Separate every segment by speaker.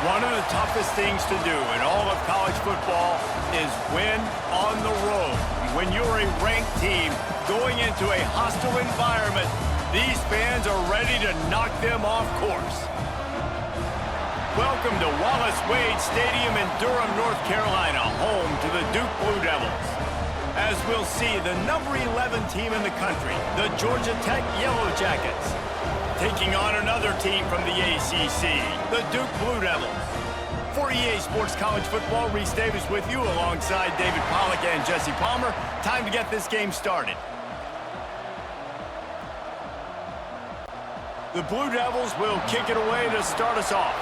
Speaker 1: One of the toughest things to do in all of college football is win on the road. When you're a ranked team going into a hostile environment, these fans are ready to knock them off course. Welcome to Wallace Wade Stadium in Durham, North Carolina, home to the Duke Blue Devils. As we'll see, the number 11 team in the country, the Georgia Tech Yellow Jackets, taking on another team from the ACC, the Duke Blue Devils. For EA Sports College Football, Reese Davis with you alongside David Pollack and Jesse Palmer. Time to get this game started. The Blue Devils will kick it away to start us off.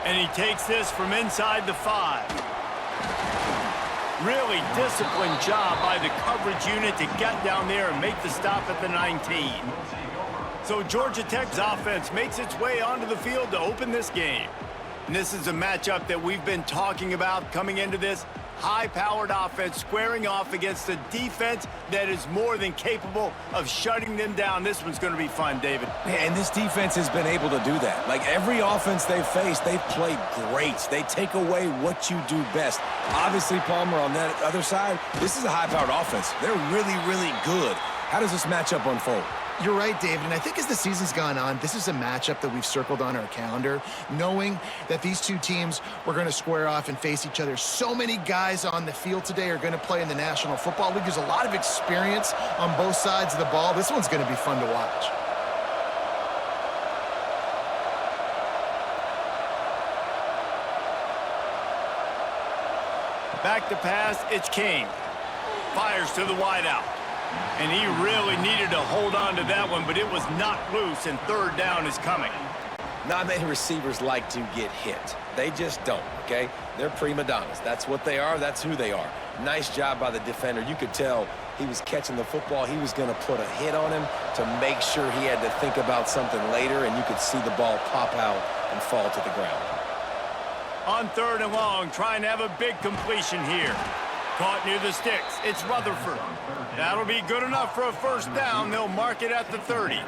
Speaker 1: And he takes this from inside the 5. Really disciplined job by the coverage unit to get down there and make the stop at the 19. So Georgia Tech's offense makes its way onto the field to open this game. And this is a matchup that we've been talking about coming into this. High-powered offense squaring off against a defense that is more than capable of shutting them down. This one's going to be fun, David.
Speaker 2: And this defense has been able to do that. Like every offense they've faced, they've played great. They take away what you do best. Obviously, Palmer, on that other side, this is a high-powered offense. They're really, really good. How does this matchup unfold?
Speaker 3: You're right, David, and I think as the season's gone on, this is a matchup that we've circled on our calendar, knowing that these two teams were going to square off and face each other. So many guys on the field today are going to play in the National Football League. There's a lot of experience on both sides of the ball. This one's going to be fun to watch.
Speaker 1: Back to pass, it's King. Fires to the wideout. And he really needed to hold on to that one, but it was knocked loose, and third down is coming.
Speaker 2: Not many receivers like to get hit. They just don't, okay? They're prima donnas. That's what they are. That's who they are. Nice job by the defender. You could tell he was catching the football. He was going to put a hit on him to make sure he had to think about something later, and you could see the ball pop out and fall to the ground.
Speaker 1: On third and long, trying to have a big completion here. Caught near the sticks. It's Rutherford. That'll be good enough for a first down. They'll mark it at the 30.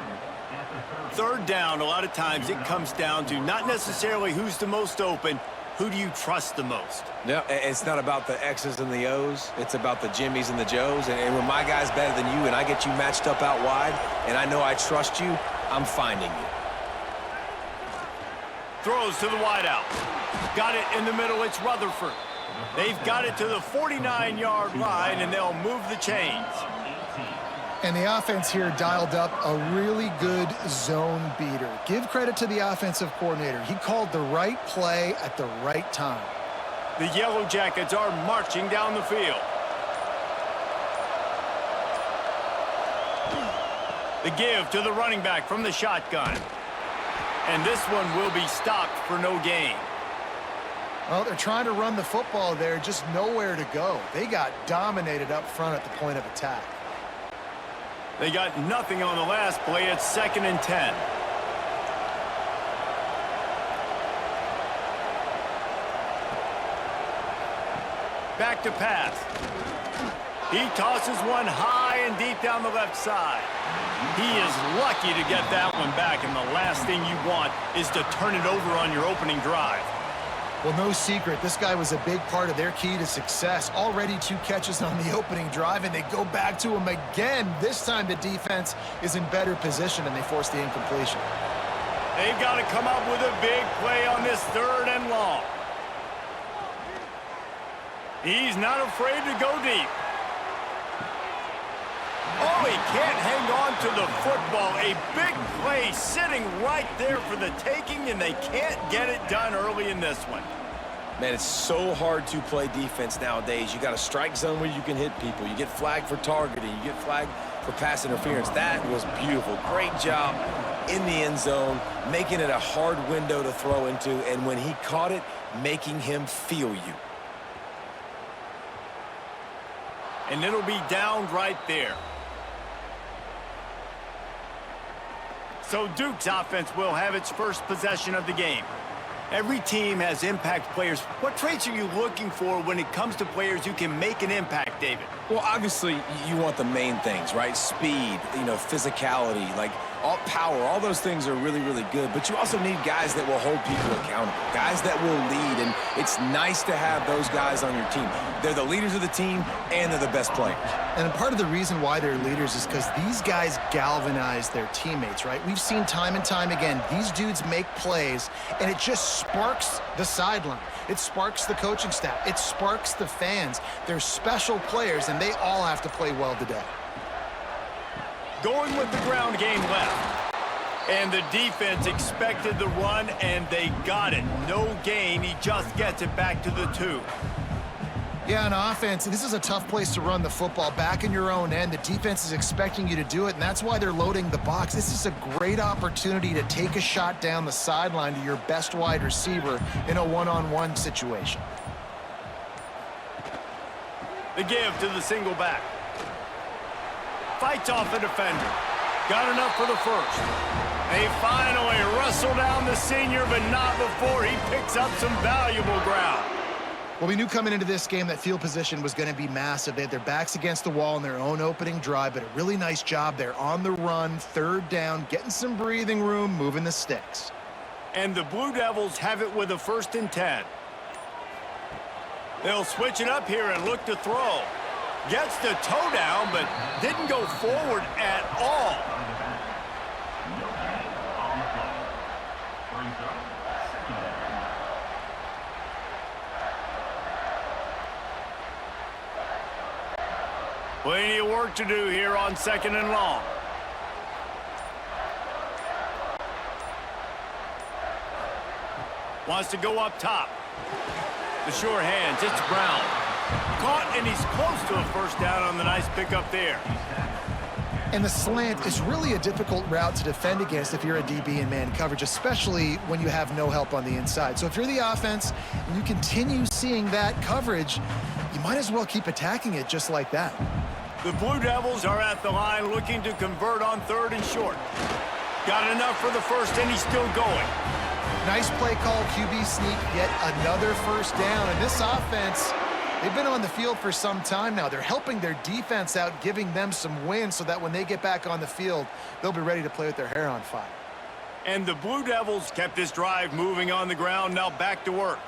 Speaker 1: Third down, a lot of times it comes down to not necessarily who's the most open, who do you trust the most?
Speaker 2: Yeah, it's not about the X's and the O's. It's about the Jimmies and the Joes. And when my guy's better than you and I get you matched up out wide and I know I trust you, I'm finding you.
Speaker 1: Throws to the wideout. Got it in the middle. It's Rutherford. They've got it to the 49-yard line, and they'll move the chains.
Speaker 3: And the offense here dialed up a really good zone beater. Give credit to the offensive coordinator. He called the right play at the right time.
Speaker 1: The Yellow Jackets are marching down the field. The give to the running back from the shotgun. And this one will be stopped for no gain.
Speaker 3: Well, they're trying to run the football there, just nowhere to go. They got dominated up front at the point of attack.
Speaker 1: They got nothing on the last play. It's 2nd and 10. Back to pass. He tosses one high and deep down the left side. He is lucky to get that one back, and the last thing you want is to turn it over on your opening drive.
Speaker 3: Well, no secret, this guy was a big part of their key to success. Already 2 catches on the opening drive, and they go back to him again. This time the defense is in better position, and they force the incompletion.
Speaker 1: They've got to come up with a big play on this 3rd and long. He's not afraid to go deep. Oh, he can't hang on to the football. A big play sitting right there for the taking, and they can't get it done early in this one.
Speaker 2: Man, it's so hard to play defense nowadays. You got a strike zone where you can hit people. You get flagged for targeting. You get flagged for pass interference. That was beautiful. Great job in the end zone, making it a hard window to throw into, and when he caught it, making him feel you.
Speaker 1: And it'll be down right there. So Duke's offense will have its first possession of the game. Every team has impact players. What traits are you looking for when it comes to players who can make an impact, David?
Speaker 2: Well, obviously, you want the main things, right? Speed, physicality. Like, all power, all those things are really, really good. But you also need guys that will hold people accountable, guys that will lead. And it's nice to have those guys on your team. They're the leaders of the team, and they're the best players.
Speaker 3: And part of the reason why they're leaders is because these guys galvanize their teammates, right? We've seen time and time again, these dudes make plays, and it just sparks the sideline. It sparks the coaching staff. It sparks the fans. They're special players, and they all have to play well today.
Speaker 1: Going with the ground game left. And the defense expected the run, and they got it. No gain. He just gets it back to the 2.
Speaker 3: Yeah, on offense, this is a tough place to run the football. Back in your own end, the defense is expecting you to do it, and that's why they're loading the box. This is a great opportunity to take a shot down the sideline to your best wide receiver in a one-on-one situation.
Speaker 1: The give to the single back. Fights off the defender. Got enough for the first. They finally wrestle down the senior, but not before he picks up some valuable ground.
Speaker 3: Well, we knew coming into this game that field position was going to be massive. They had their backs against the wall in their own opening drive, but a really nice job there on the run, third down, getting some breathing room, moving the sticks.
Speaker 1: And the Blue Devils have it with a 1st and 10. They'll switch it up here and look to throw. Gets the toe down, but didn't go forward at all. Plenty of work to do here on 2nd and long. Wants to go up top. The sure hands, it's Brown. Caught, and he's close to a first down on the nice pickup there.
Speaker 3: And the slant is really a difficult route to defend against if you're a DB in man coverage, especially when you have no help on the inside. So if you're the offense and you continue seeing that coverage, you might as well keep attacking it just like that.
Speaker 1: The Blue Devils are at the line looking to convert on 3rd and short. Got enough for the first, and he's still going.
Speaker 3: Nice play call, QB sneak, yet another first down. And this offense, they've been on the field for some time now. They're helping their defense out, giving them some wins so that when they get back on the field, they'll be ready to play with their hair on fire.
Speaker 1: And the Blue Devils kept this drive moving on the ground, now back to work.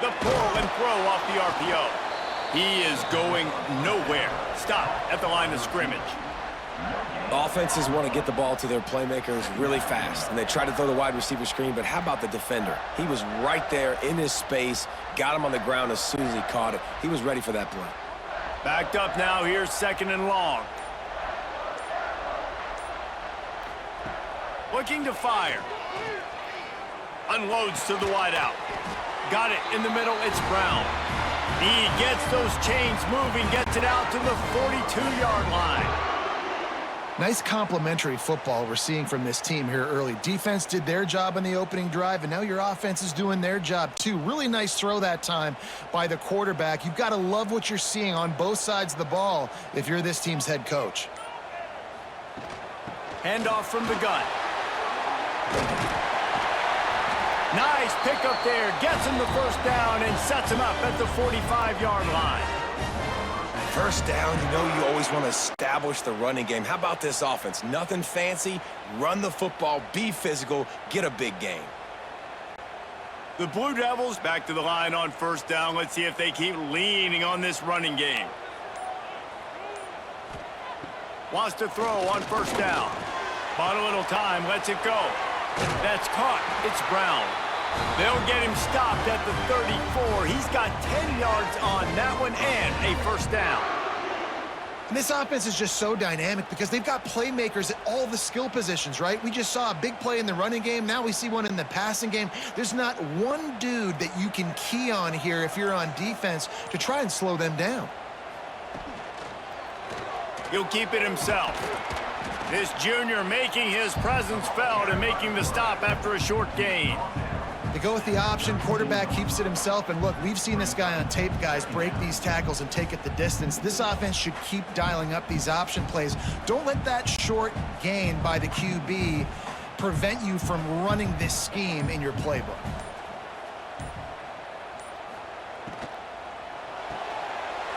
Speaker 1: The pull and throw off the RPO. He is going nowhere. Stop at the line of scrimmage.
Speaker 2: Offenses want to get the ball to their playmakers really fast, and they try to throw the wide receiver screen, but how about the defender? He was right there in his space, got him on the ground as soon as he caught it. He was ready for that play.
Speaker 1: Backed up now, here's 2nd and long. Looking to fire. Unloads to the wideout. Got it in the middle, it's Brown. He gets those chains moving, gets it out to the 42-yard line.
Speaker 3: Nice complimentary football we're seeing from this team here early. Defense did their job on the opening drive, and now your offense is doing their job too. Really nice throw that time by the quarterback. You've got to love what you're seeing on both sides of the ball if you're this team's head coach.
Speaker 1: Handoff from the gun. Nice pickup there. Gets him the first down and sets him up at the 45-yard line.
Speaker 2: First down, you know you always want to establish the running game. How about this offense? Nothing fancy. Run the football, be physical, get a big gain.
Speaker 1: The Blue Devils back to the line on first down. Let's see if they keep leaning on this running game. Wants to throw on first down. Bought a little time, lets it go. That's caught. It's Brown. They'll get him stopped at the 34. He's got 10 yards on that one and a first down.
Speaker 3: And this offense is just so dynamic because they've got playmakers at all the skill positions, right? We just saw a big play in the running game. Now we see one in the passing game. There's not one dude that you can key on here if you're on defense to try and slow them down.
Speaker 1: He'll keep it himself. This junior making his presence felt and making the stop after a short gain.
Speaker 3: They go with the option, quarterback keeps it himself, and look, we've seen this guy on tape, guys, break these tackles and take it the distance. This offense should keep dialing up these option plays. Don't let that short gain by the QB prevent you from running this scheme in your playbook.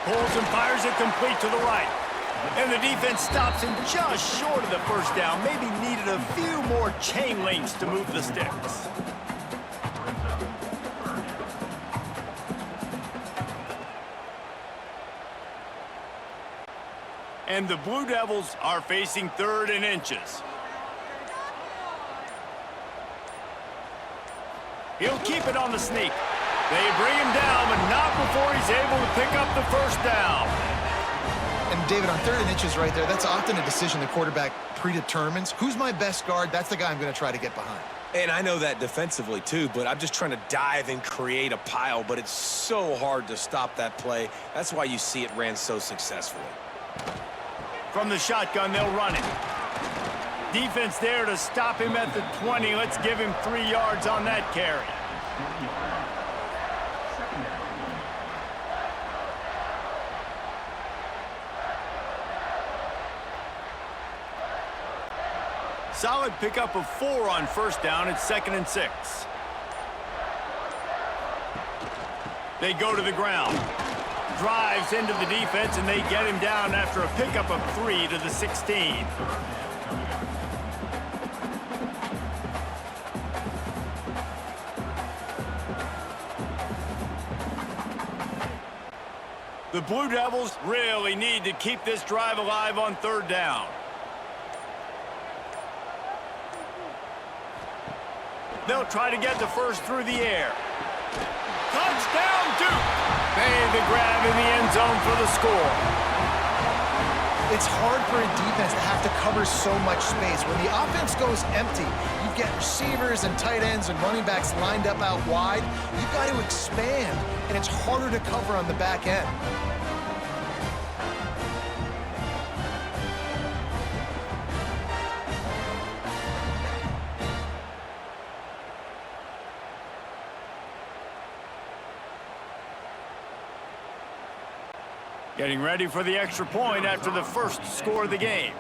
Speaker 1: pulls and fires it complete to the right. And the defense stops him just short of the first down. Maybe needed a few more chain links to move the sticks. And the Blue Devils are facing 3rd and inches. He'll keep it on the sneak. They bring him down, but not before he's able to pick up the first down.
Speaker 3: And David, on 3rd and inches right there, that's often a decision the quarterback predetermines. Who's my best guard? That's the guy I'm going to try to get behind.
Speaker 2: And I know that defensively, too, but I'm just trying to dive and create a pile, but it's so hard to stop that play. That's why you see it ran so successfully.
Speaker 1: From the shotgun, they'll run it. Defense there to stop him at the 20. Let's give him 3 yards on that carry. Solid pickup of 4 on first down. It's 2nd and 6. They go to the ground. Drives into the defense, and they get him down after a pickup of 3 to the 16. The Blue Devils really need to keep this drive alive on 3rd down. They'll try to get the first through the air. Touchdown, Duke! Made the grab in the end zone for the score.
Speaker 3: It's hard for a defense to have to cover so much space. When the offense goes empty, you get receivers and tight ends and running backs lined up out wide. You've got to expand, and it's harder to cover on the back end.
Speaker 1: Getting ready for the extra point after the first score of the game.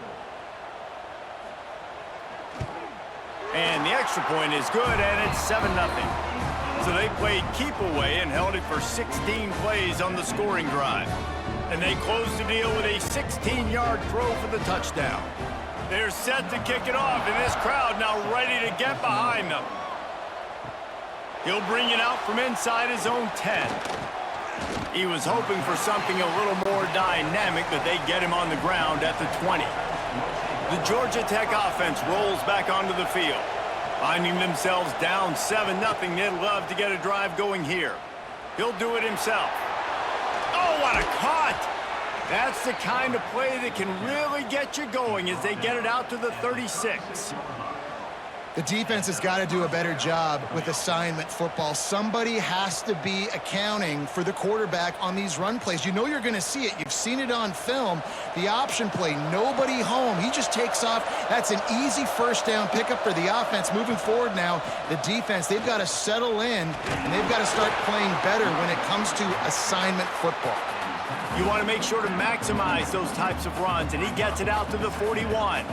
Speaker 1: And the extra point is good, and it's 7-0. So they played keep away and held it for 16 plays on the scoring drive. And they closed the deal with a 16-yard throw for the touchdown. They're set to kick it off, and this crowd now ready to get behind them. He'll bring it out from inside his own 10. He was hoping for something a little more dynamic, but they get him on the ground at the 20. The Georgia Tech offense rolls back onto the field. Finding themselves down 7-0, they'd love to get a drive going here. He'll do it himself. Oh, what a cut! That's the kind of play that can really get you going as they get it out to the 36.
Speaker 3: The defense has got to do a better job with assignment football. Somebody has to be accounting for the quarterback on these run plays. You know you're going to see it. You've seen it on film. The option play, nobody home. He just takes off. That's an easy first down pickup for the offense. Moving forward now, the defense, they've got to settle in, and they've got to start playing better when it comes to assignment football.
Speaker 1: You want to make sure to maximize those types of runs, and he gets it out to the 41.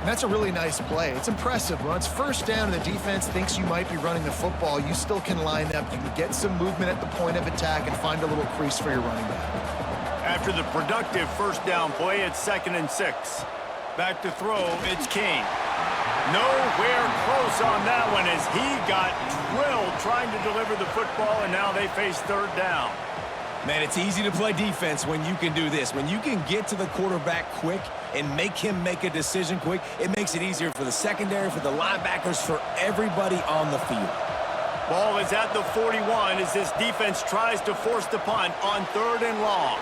Speaker 3: And that's a really nice play. It's impressive. When it's first down and the defense thinks you might be running the football, you still can line up. You can get some movement at the point of attack and find a little crease for your running back.
Speaker 1: After the productive first down play, it's 2nd and 6. Back to throw, it's King. Nowhere close on that one as he got drilled trying to deliver the football, and now they face 3rd down.
Speaker 2: Man, it's easy to play defense when you can do this. When you can get to the quarterback quick and make him make a decision quick, it makes it easier for the secondary, for the linebackers, for everybody on the field.
Speaker 1: Ball is at the 41 as this defense tries to force the punt on 3rd and long.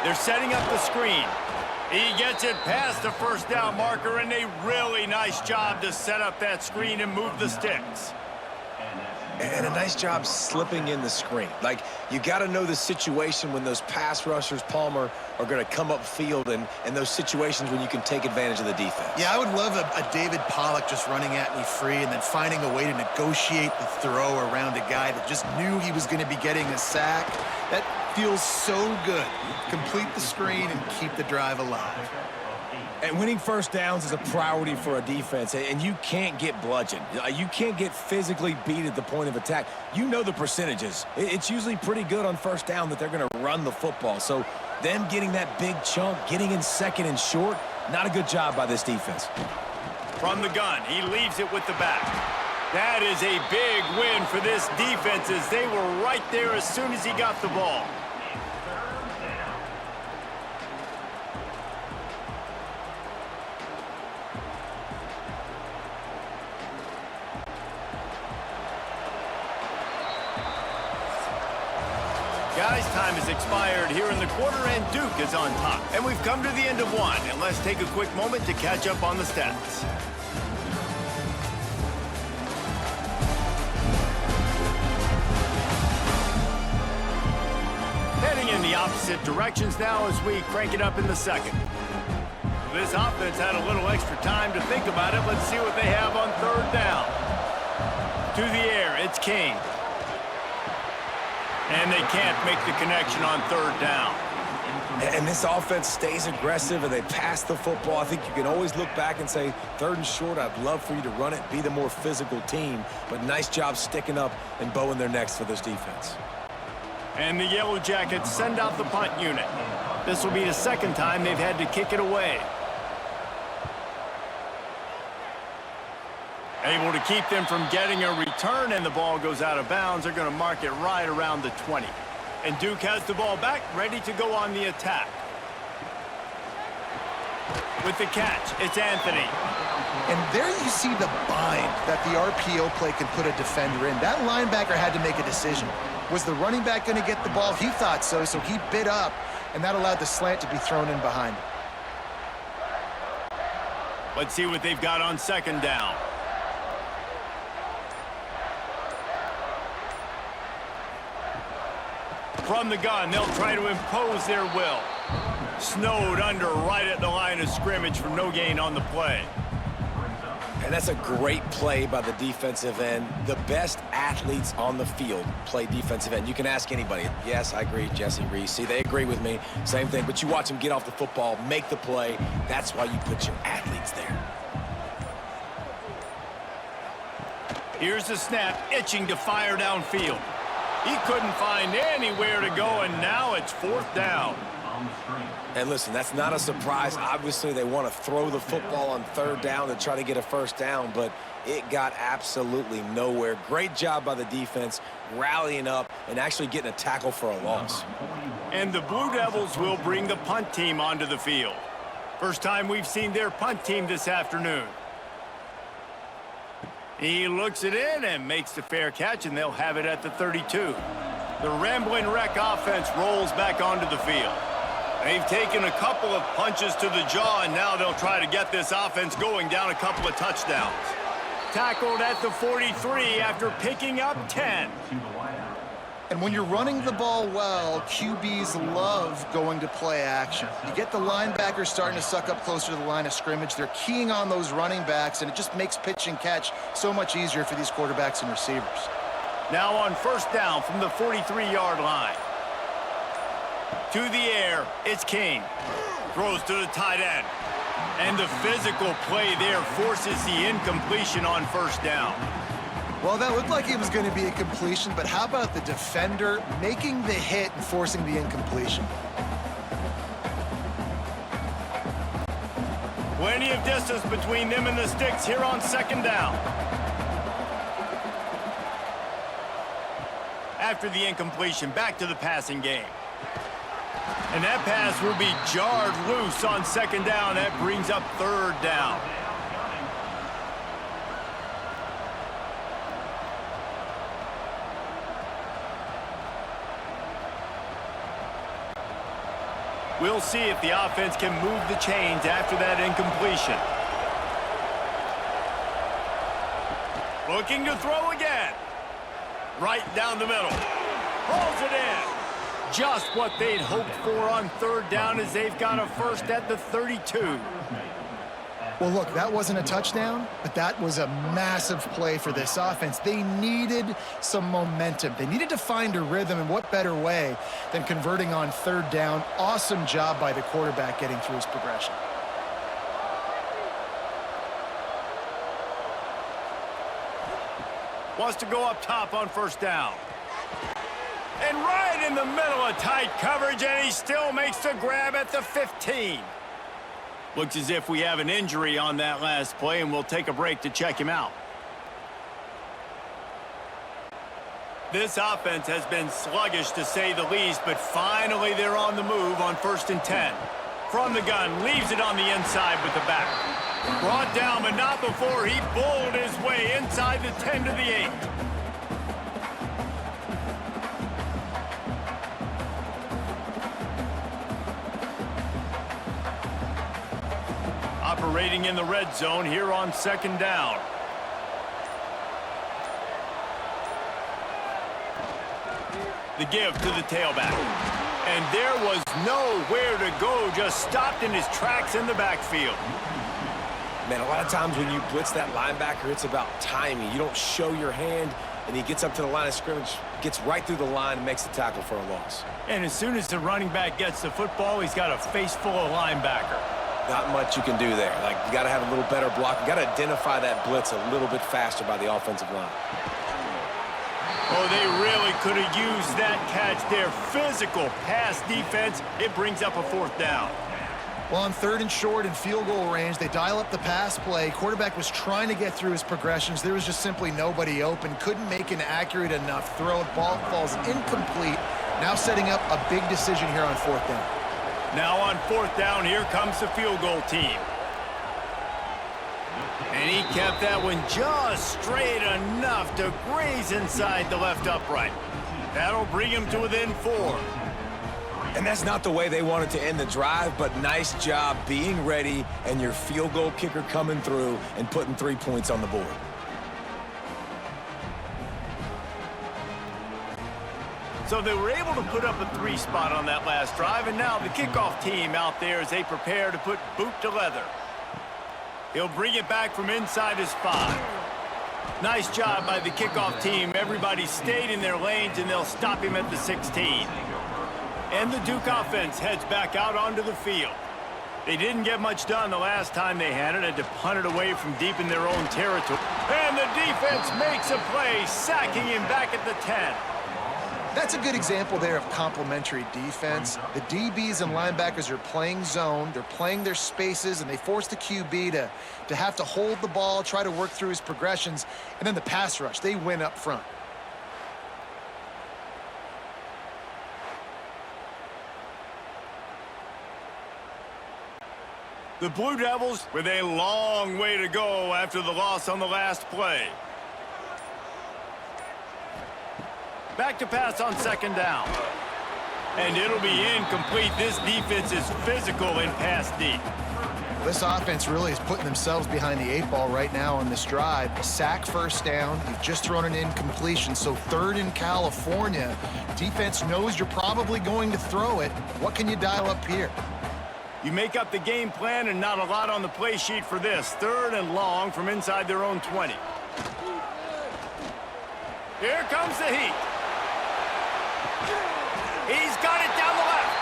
Speaker 1: They're setting up the screen. He gets it past the first down marker, and a really nice job to set up that screen and move the sticks.
Speaker 2: And a nice job slipping in the screen. Like, you got to know the situation when those pass rushers, Palmer, are going to come upfield and those situations when you can take advantage of the defense.
Speaker 3: Yeah, I would love a David Pollock just running at me free and then finding a way to negotiate the throw around a guy that just knew he was going to be getting a sack. That feels so good. Complete the screen and keep the drive alive.
Speaker 2: And winning first downs is a priority for a defense, and you can't get bludgeoned. You can't get physically beat at the point of attack. You know the percentages. It's usually pretty good on first down that they're going to run the football. So them getting that big chunk, getting in second and short, not a good job by this defense.
Speaker 1: From the gun, he leaves it with the back. That is a big win for this defense as they were right there as soon as he got the ball. Guys, time has expired here in the quarter, and Duke is on top. And we've come to the end of one, and let's take a quick moment to catch up on the stats. Heading in the opposite directions now as we crank it up in the second. This offense had a little extra time to think about it. Let's see what they have on third down. To the air, it's King. And they can't make the connection on third down.
Speaker 2: And this offense stays aggressive and they pass the football. I think you can always look back and say, third and short, I'd love for you to run it, be the more physical team. But nice job sticking up and bowing their necks for this defense.
Speaker 1: And the Yellow Jackets send out the punt unit. This will be the second time they've had to kick it away. Able to keep them from getting a return, and the ball goes out of bounds. They're going to mark it right around the 20. And Duke has the ball back, ready to go on the attack. With the catch, it's Anthony.
Speaker 3: And there you see the bind that the RPO play can put a defender in. That linebacker had to make a decision. Was the running back going to get the ball? He thought so, so he bit up, and that allowed the slant to be thrown in behind.
Speaker 1: Let's see what they've got on second down. From the gun, they'll try to impose their will. Snowed under right at the line of scrimmage for no gain on the play.
Speaker 2: And that's a great play by the defensive end. The best athletes on the field play defensive end. You can ask anybody. Yes, I agree, Jesse Reese. See, they agree with me. Same thing. But you watch them get off the football, make the play. That's why you put your athletes there.
Speaker 1: Here's the snap, itching to fire downfield. He couldn't find anywhere to go, and now it's fourth down.
Speaker 2: And listen, that's not a surprise. Obviously, they want to throw the football on third down to try to get a first down, but it got absolutely nowhere. Great job by the defense, rallying up and actually getting a tackle for a loss.
Speaker 1: And the Blue Devils will bring the punt team onto the field. First time we've seen their punt team this afternoon. He looks it in and makes the fair catch, and they'll have it at the 32. The Rambling Wreck offense rolls back onto the field. They've taken a couple of punches to the jaw, and now they'll try to get this offense going down a couple of touchdowns. Tackled at the 43 after picking up 10.
Speaker 3: And when you're running the ball well, QBs love going to play action. You get the linebackers starting to suck up closer to the line of scrimmage. They're keying on those running backs, and it just makes pitch and catch so much easier for these quarterbacks and receivers.
Speaker 1: Now on first down from the 43-yard line. To the air, it's King. Throws to the tight end. And the physical play there forces the incompletion on first down.
Speaker 3: Well, that looked like it was going to be a completion, but how about the defender making the hit and forcing the incompletion?
Speaker 1: Plenty of distance between them and the sticks here on second down. After the incompletion, back to the passing game. And that pass will be jarred loose on second down. That brings up third down. We'll see if the offense can move the chains after that incompletion. Looking to throw again. Right down the middle. Pulls it in. Just what they'd hoped for on third down as they've got a first at the 32.
Speaker 3: Well, look, that wasn't a touchdown, but that was a massive play for this offense. They needed some momentum. They needed to find a rhythm, and what better way than converting on third down. Awesome job by the quarterback getting through his progression.
Speaker 1: Wants to go up top on first down. And right in the middle of tight coverage, and he still makes the grab at the 15. Looks as if we have an injury on that last play, and we'll take a break to check him out. This offense has been sluggish to say the least, but finally they're on the move on 1st and 10. From the gun, leaves it on the inside with the back. Brought down, but not before he bowled his way inside the 10 to the 8. Operating in the red zone here on 2nd down. The give to the tailback. And there was nowhere to go, just stopped in his tracks in the backfield.
Speaker 2: Man, a lot of times when you blitz that linebacker, it's about timing. You don't show your hand, and he gets up to the line of scrimmage, gets right through the line, and makes the tackle for a loss.
Speaker 1: And as soon as the running back gets the football, he's got a face full of linebacker.
Speaker 2: Not much you can do there. Like, you got to have a little better block. You got to identify that blitz a little bit faster by the offensive line.
Speaker 1: Oh, they really could have used that catch there. Physical pass defense. It brings up a 4th down.
Speaker 3: Well, on 3rd and short in field goal range, they dial up the pass play. Quarterback was trying to get through his progressions. There was just simply nobody open. Couldn't make an accurate enough throw. Ball falls incomplete. Now setting up a big decision here on 4th down.
Speaker 1: Now on 4th down, here comes the field goal team. And he kept that one just straight enough to graze inside the left upright. That'll bring him to within 4.
Speaker 2: And that's not the way they wanted to end the drive, but nice job being ready and your field goal kicker coming through and putting 3 points on the board.
Speaker 1: So they were able to put up a 3 spot on that last drive, and now the kickoff team out there as they prepare to put boot to leather. He'll bring it back from inside his 5. Nice job by the kickoff team. Everybody stayed in their lanes, and they'll stop him at the 16. And the Duke offense heads back out onto the field. They didn't get much done the last time they had to punt it away from deep in their own territory. And the defense makes a play, sacking him back at the 10.
Speaker 3: That's a good example there of complementary defense. The DBs and linebackers are playing zone, they're playing their spaces, and they force the QB to have to hold the ball, try to work through his progressions, and then the pass rush, they win up front.
Speaker 1: The Blue Devils with a long way to go after the loss on the last play. Back to pass on 2nd down. And it'll be incomplete. This defense is physical and pass deep.
Speaker 3: This offense really is putting themselves behind the 8 ball right now on this drive. A sack 1st down. You've just thrown an incompletion, so 3rd in California. Defense knows you're probably going to throw it. What can you dial up here?
Speaker 1: You make up the game plan and not a lot on the play sheet for this. 3rd and long from inside their own 20. Here comes the heat. He's got it down the left.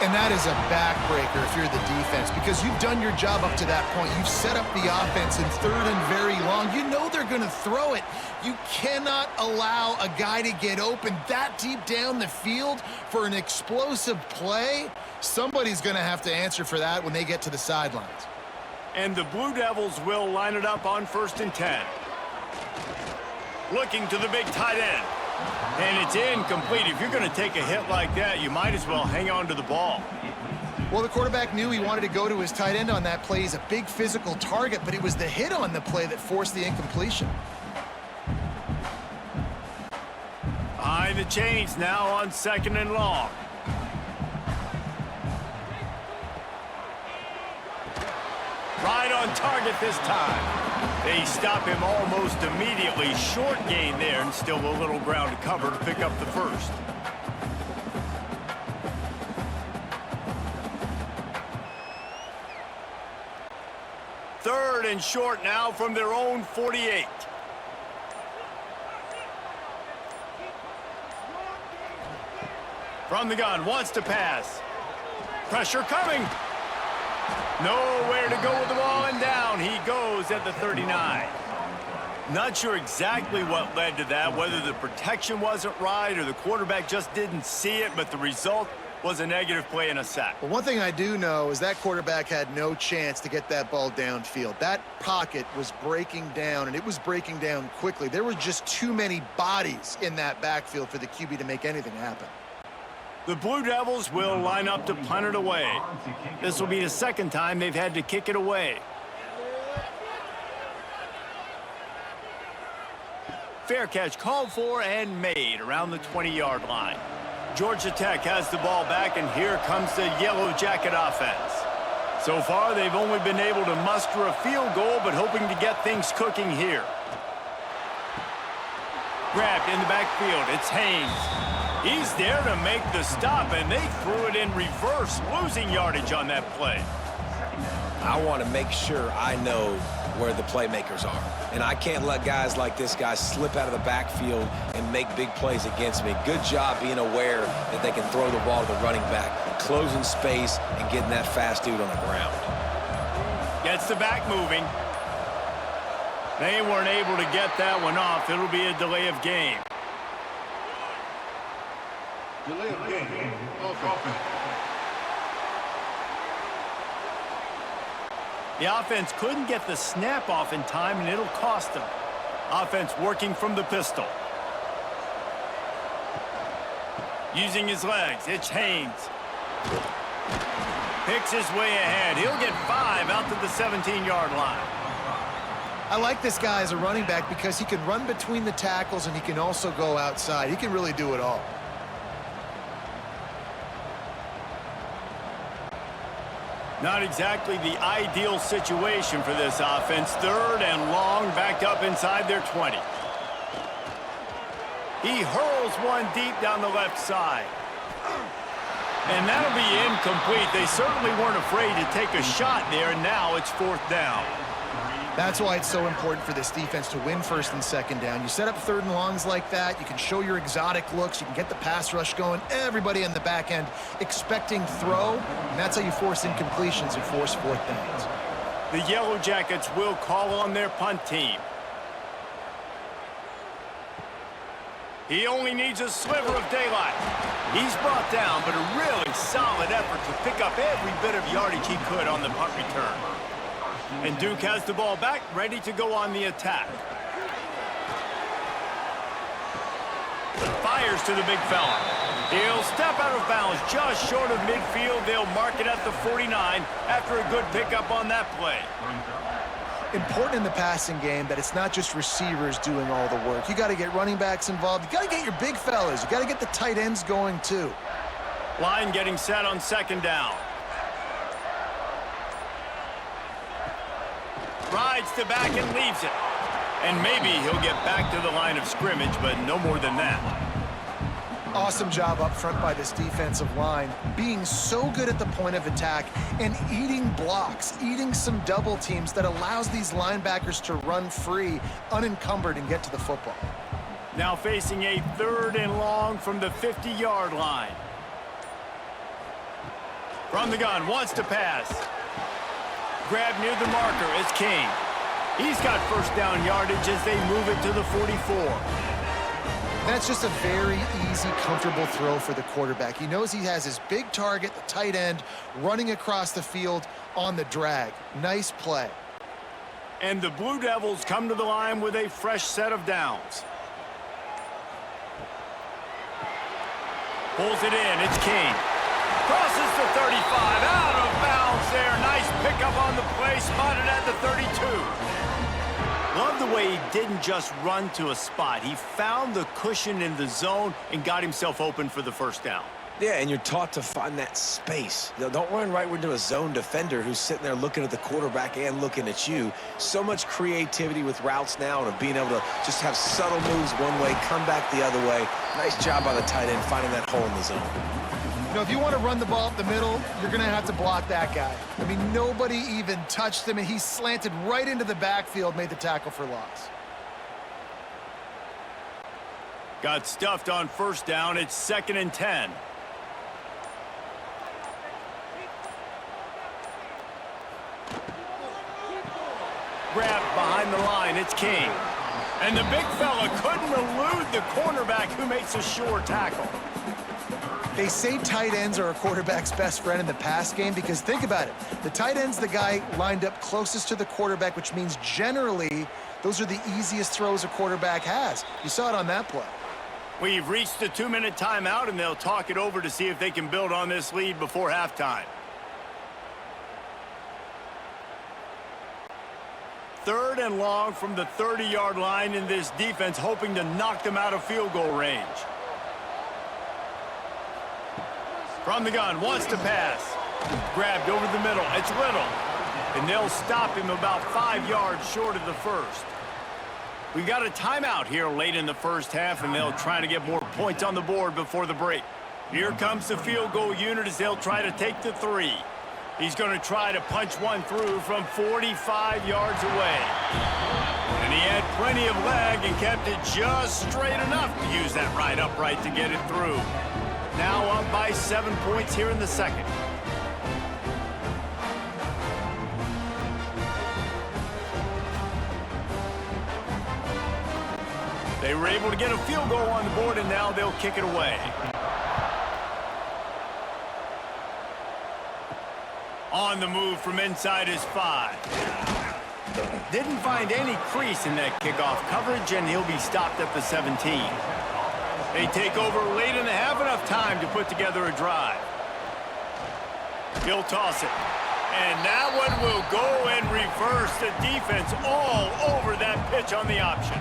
Speaker 3: And that is a backbreaker if you're the defense, because you've done your job up to that point. You've set up the offense in 3rd and very long. You know they're going to throw it. You cannot allow a guy to get open that deep down the field for an explosive play. Somebody's going to have to answer for that when they get to the sidelines.
Speaker 1: And the Blue Devils will line it up on 1st and 10. Looking to the big tight end. And it's incomplete. If you're going to take a hit like that, you might as well hang on to the ball.
Speaker 3: Well, the quarterback knew he wanted to go to his tight end on that play. He's a big physical target, but it was the hit on the play that forced the incompletion.
Speaker 1: Behind the chains now on 2nd and long. Right on target this time. They stop him almost immediately. Short gain there, and still a little ground to cover to pick up the 1st. Third and short now from their own 48. From the gun, wants to pass. Pressure coming. Nowhere to go with the ball, and down he goes at the 39. Not sure exactly what led to that, whether the protection wasn't right or the quarterback just didn't see it, but the result was a negative play and a sack.
Speaker 3: But one thing I do know is that quarterback had no chance to get that ball downfield. That pocket was breaking down, and it was breaking down quickly. There were just too many bodies in that backfield for the QB to make anything happen.
Speaker 1: The Blue Devils will line up to punt it away. This will be the second time they've had to kick it away. Fair catch called for and made around the 20-yard line. Georgia Tech has the ball back, and here comes the Yellow Jacket offense. So far, they've only been able to muster a field goal, but hoping to get things cooking here. Grabbed in the backfield, it's Haynes. He's there to make the stop, and they threw it in reverse, losing yardage on that play.
Speaker 2: I want to make sure I know where the playmakers are. And I can't let guys like this guy slip out of the backfield and make big plays against me. Good job being aware that they can throw the ball to the running back, closing space, and getting that fast dude on the ground.
Speaker 1: Gets the back moving. They weren't able to get that one off. It'll be a delay of game.
Speaker 4: Delay of game. Offense.
Speaker 1: The offense couldn't get the snap off in time, and it'll cost them. Offense working from the pistol. Using his legs, it's Haynes. Picks his way ahead. He'll get 5 out to the 17-yard line.
Speaker 3: I like this guy as a running back because he can run between the tackles and he can also go outside. He can really do it all.
Speaker 1: Not exactly the ideal situation for this offense. 3rd and long, backed up inside their 20. He hurls one deep down the left side. And that'll be incomplete. They certainly weren't afraid to take a shot there, and now it's 4th down.
Speaker 3: That's why it's so important for this defense to win 1st and 2nd down. You set up 3rd and longs like that, you can show your exotic looks, you can get the pass rush going, everybody in the back end expecting throw, and that's how you force incompletions and force 4th downs.
Speaker 1: The Yellow Jackets will call on their punt team. He only needs a sliver of daylight. He's brought down, but a really solid effort to pick up every bit of yardage he could on the punt return. And Duke has the ball back, ready to go on the attack. Fires to the big fella. He'll step out of bounds just short of midfield. They'll mark it at the 49 after a good pickup on that play.
Speaker 3: Important in the passing game that it's not just receivers doing all the work. You got to get running backs involved. You got to get your big fellas. You got to get the tight ends going too.
Speaker 1: Line getting set on 2nd down. Rides to back and leaves it. And maybe he'll get back to the line of scrimmage, but no more than that.
Speaker 3: Awesome job up front by this defensive line, being so good at the point of attack and eating blocks, eating some double teams that allows these linebackers to run free, unencumbered, and get to the football.
Speaker 1: Now facing a 3rd and long from the 50-yard line. From the gun, wants to pass. Grab near the marker is King. He's got 1st down yardage as they move it to the 44.
Speaker 3: That's just a very easy, comfortable throw for the quarterback. He knows he has his big target, the tight end, running across the field on the drag. Nice play.
Speaker 1: And the Blue Devils come to the line with a fresh set of downs. Pulls it in, it's King. Crosses the 35, out of bounds there. Nice pickup on the play, spotted at the 32. Love the way he didn't just run to a spot. He found the cushion in the zone and got himself open for the 1st down.
Speaker 2: Yeah, and you're taught to find that space. You know, don't run right into a zone defender who's sitting there looking at the quarterback and looking at you. So much creativity with routes now and of being able to just have subtle moves one way, come back the other way. Nice job by the tight end finding that hole in the zone.
Speaker 3: You know, if you want to run the ball up the middle, you're going to have to block that guy. I mean, nobody even touched him, and he slanted right into the backfield, made the tackle for loss.
Speaker 1: Got stuffed on 1st down. It's 2nd and 10. Grabbed behind the line. It's King. And the big fella couldn't elude the cornerback who makes a sure tackle.
Speaker 3: They say tight ends are a quarterback's best friend in the pass game because think about it. The tight end's the guy lined up closest to the quarterback, which means generally those are the easiest throws a quarterback has. You saw it on that play.
Speaker 1: We've reached the 2-minute timeout, and they'll talk it over to see if they can build on this lead before halftime. Third and long from the 30-yard line in this defense, hoping to knock them out of field goal range. From the gun, wants to pass. Grabbed over the middle. It's Little. And they'll stop him about 5 yards short of the first. We got a timeout here late in the first half, and they'll try to get more points on the board before the break. Here comes the field goal unit as they'll try to take the 3. He's going to try to punch one through from 45 yards away. And he had plenty of leg and kept it just straight enough to use that right upright to get it through. Now up by 7 points here in the second. They were able to get a field goal on the board, and now they'll kick it away. On the move from inside his 5. Didn't find any crease in that kickoff coverage, and he'll be stopped at the 17. They take over late in the half, enough time to put together a drive. He'll toss it. And that one will go and reverse the defense all over that pitch on the option.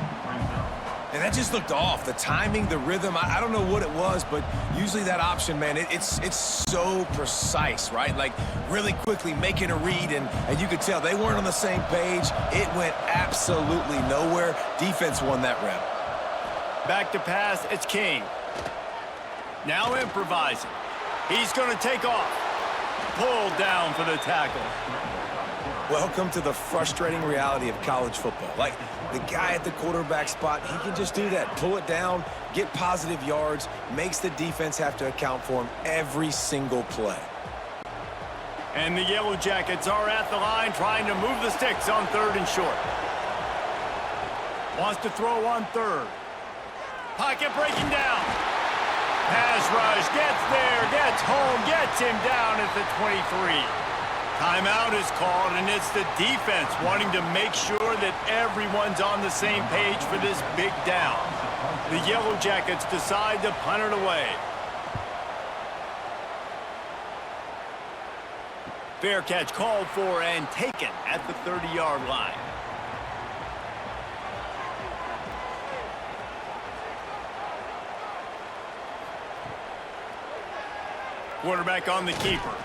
Speaker 2: And that just looked off. The timing, the rhythm, I don't know what it was, but usually that option, man, it's so precise, right? Like really quickly making a read, and you could tell they weren't on the same page. It went absolutely nowhere. Defense won that rep.
Speaker 1: Back to pass, it's King. Now improvising. He's going to take off. Pulled down for the tackle.
Speaker 2: Welcome to the frustrating reality of college football. Like, the guy at the quarterback spot, he can just do that. Pull it down, get positive yards, makes the defense have to account for him every single play.
Speaker 1: And the Yellow Jackets are at the line trying to move the sticks on 3rd and short. Wants to throw on 3rd. Pocket breaking down. Pass rush, gets there, gets home, gets him down at the 23. Timeout is called, and it's the defense wanting to make sure that everyone's on the same page for this big down. The Yellow Jackets decide to punt it away. Fair catch called for and taken at the 30-yard line. Quarterback on the keeper.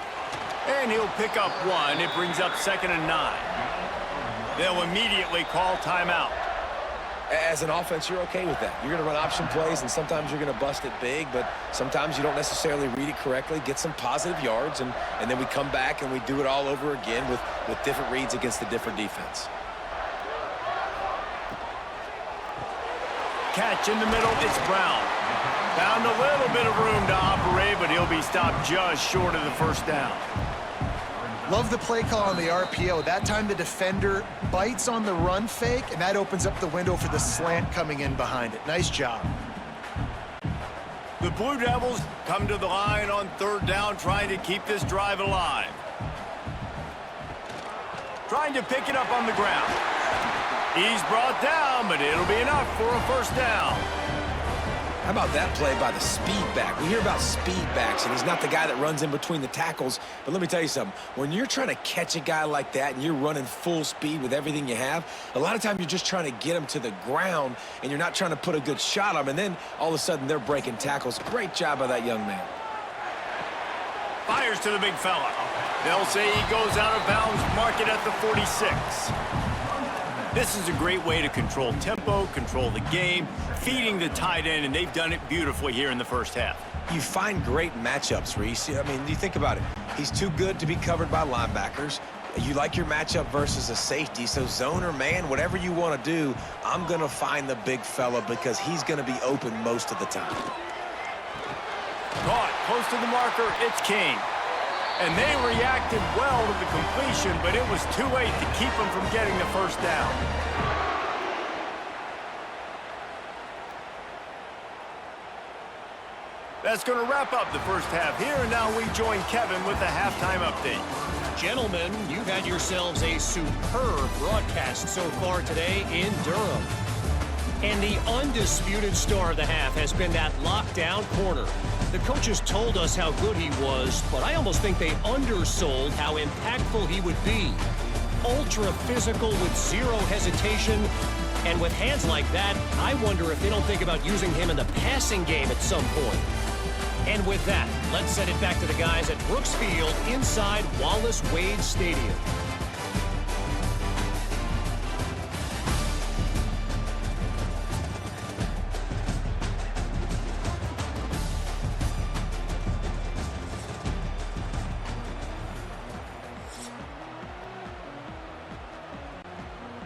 Speaker 1: And he'll pick up 1. It brings up 2nd and 9. They'll immediately call timeout.
Speaker 2: As an offense, you're okay with that. You're going to run option plays, and sometimes you're going to bust it big, but sometimes you don't necessarily read it correctly, get some positive yards, and then we come back and we do it all over again with different reads against the different defense.
Speaker 1: Catch in the middle, it's Brown. Found a little bit of room to operate, but he'll be stopped just short of the first down.
Speaker 3: Love the play call on the RPO. That time the defender bites on the run fake, and that opens up the window for the slant coming in behind it. Nice job.
Speaker 1: The Blue Devils come to the line on 3rd down, trying to keep this drive alive. Trying to pick it up on the ground. He's brought down, but it'll be enough for a first down.
Speaker 2: How about that play by the speed back? We hear about speed backs, and he's not the guy that runs in between the tackles. But let me tell you something. When you're trying to catch a guy like that and you're running full speed with everything you have, a lot of times you're just trying to get him to the ground, and you're not trying to put a good shot on him. And then all of a sudden they're breaking tackles. Great job by that young man.
Speaker 1: Fires to the big fella. They'll say he goes out of bounds, mark it at the 46. This is a great way to control tempo, control the game, feeding the tight end, and they've done it beautifully here in the first half.
Speaker 2: You find great matchups, Reese. I mean, you think about it. He's too good to be covered by linebackers. You like your matchup versus a safety, so zone or man, whatever you want to do, I'm going to find the big fella because he's going to be open most of the time.
Speaker 1: Caught close to the marker, it's King. And they reacted well to the completion, but it was too late to keep them from getting the first down. That's going to wrap up the first half here, and now we join Kevin with the halftime update.
Speaker 5: Gentlemen, you've had yourselves a superb broadcast so far today in Durham. And the undisputed star of the half has been that lockdown corner. The coaches told us how good he was, but I almost think they undersold how impactful he would be. Ultra physical with zero hesitation. And with hands like that, I wonder if they don't think about using him in the passing game at some point. And with that, let's send it back to the guys at Brooks Field inside Wallace Wade Stadium.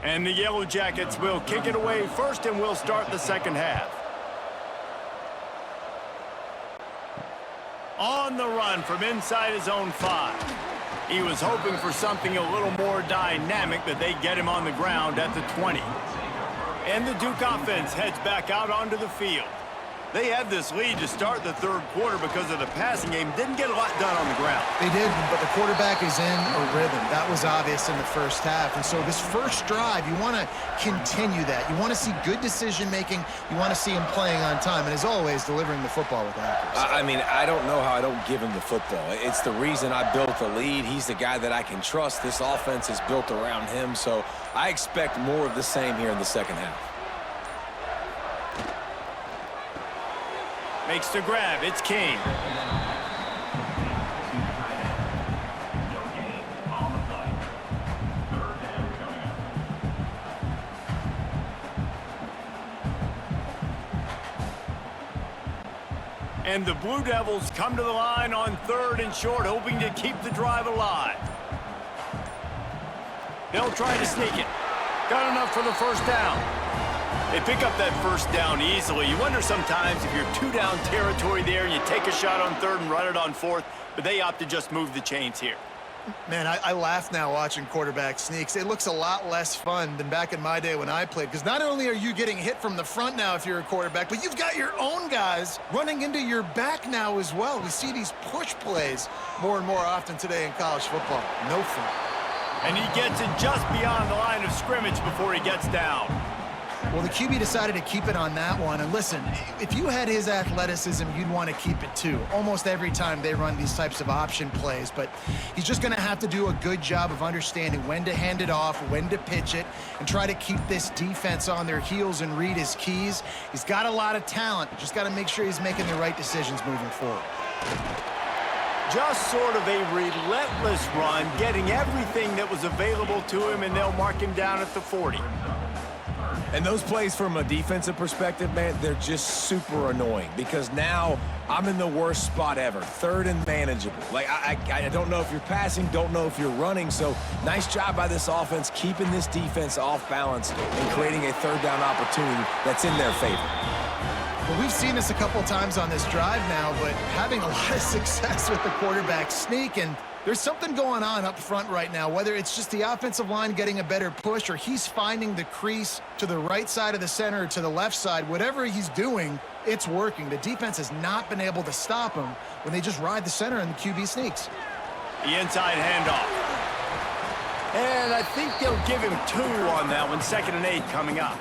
Speaker 1: And the Yellow Jackets will kick it away first, and we'll start the second half. On the run from inside his own 5. He was hoping for something a little more dynamic, but they get him on the ground at the 20. And the Duke offense heads back out onto the field. They had this lead to start the third quarter because of the passing game. Didn't get a lot done on the ground.
Speaker 3: They did, but the quarterback is in a rhythm. That was obvious in the first half. And so this first drive, you want to continue that. You want to see good decision-making. You want to see him playing on time. And as always, delivering the football with accuracy.
Speaker 2: I mean, I don't know how I don't give him the football. It's the reason I built the lead. He's the guy that I can trust. This offense is built around him. So I expect more of the same here in the second half.
Speaker 1: Makes the grab. It's King. And the Blue Devils come to the line on 3rd and short, hoping to keep the drive alive. They'll try to sneak it. Got enough for the first down. They pick up that first down easily. You wonder sometimes if you're 2-down territory there and you take a shot on 3rd and run it on 4th, but they opt to just move the chains here.
Speaker 3: Man, I laugh now watching quarterback sneaks. It looks a lot less fun than back in my day when I played, because not only are you getting hit from the front now if you're a quarterback, but you've got your own guys running into your back now as well. We see these push plays more and more often today in college football. No fun.
Speaker 1: And he gets it just beyond the line of scrimmage before he gets down.
Speaker 3: Well, the QB decided to keep it on that one. And listen, if you had his athleticism, you'd want to keep it too. Almost every time they run these types of option plays. But he's just going to have to do a good job of understanding when to hand it off, when to pitch it, and try to keep this defense on their heels and read his keys. He's got a lot of talent. Just got to make sure he's making the right decisions moving forward.
Speaker 1: Just sort of a relentless run, getting everything that was available to him, and they'll mark him down at the 40.
Speaker 2: And those plays from a defensive perspective, man, they're just super annoying because now I'm in the worst spot ever, 3rd and manageable. Like, I don't know if you're passing, don't know if you're running, so nice job by this offense keeping this defense off balance and creating a 3rd down opportunity that's in their favor.
Speaker 3: Well, we've seen this a couple times on this drive now, but having a lot of success with the quarterback sneak, and there's something going on up front right now, whether it's just the offensive line getting a better push or he's finding the crease to the right side of the center or to the left side. Whatever he's doing, it's working. The defense has not been able to stop him when they just ride the center and the QB sneaks.
Speaker 1: The inside handoff. And I think they'll give him 2 on that one, 2nd and 8 coming up.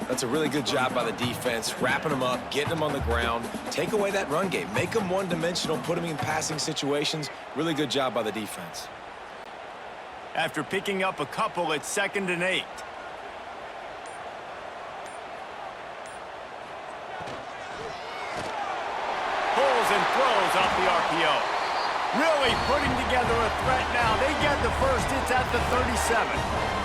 Speaker 2: That's a really good job by the defense, wrapping them up, getting them on the ground, take away that run game, make them one-dimensional, put them in passing situations. Really good job by the defense.
Speaker 1: After picking up a couple, it's 2nd and 8. Pulls and throws off the RPO. Really putting together a threat now. They get the first. It's at the 37.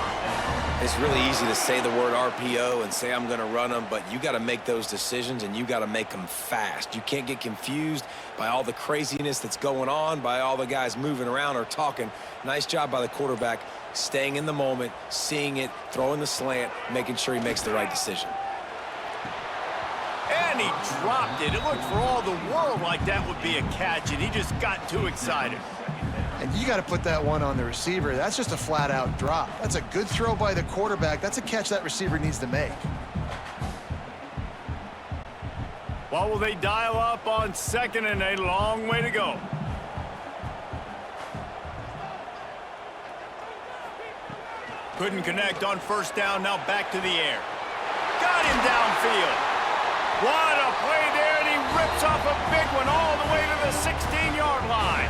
Speaker 2: It's really easy to say the word RPO and say I'm going to run them, but you got to make those decisions and you got to make them fast. You can't get confused by all the craziness that's going on, by all the guys moving around or talking. Nice job by the quarterback, staying in the moment, seeing it, throwing the slant, making sure he makes the right decision.
Speaker 1: And he dropped it. It looked for all the world like that would be a catch, and he just got too excited.
Speaker 3: And you got to put that one on the receiver. That's just a flat-out drop. That's a good throw by the quarterback. That's a catch that receiver needs to make.
Speaker 1: What will they dial up on second and a long way to go? Couldn't connect on first down, now back to the air. Got him downfield. What a play there, and he rips off a big one all the way to the 16-yard line.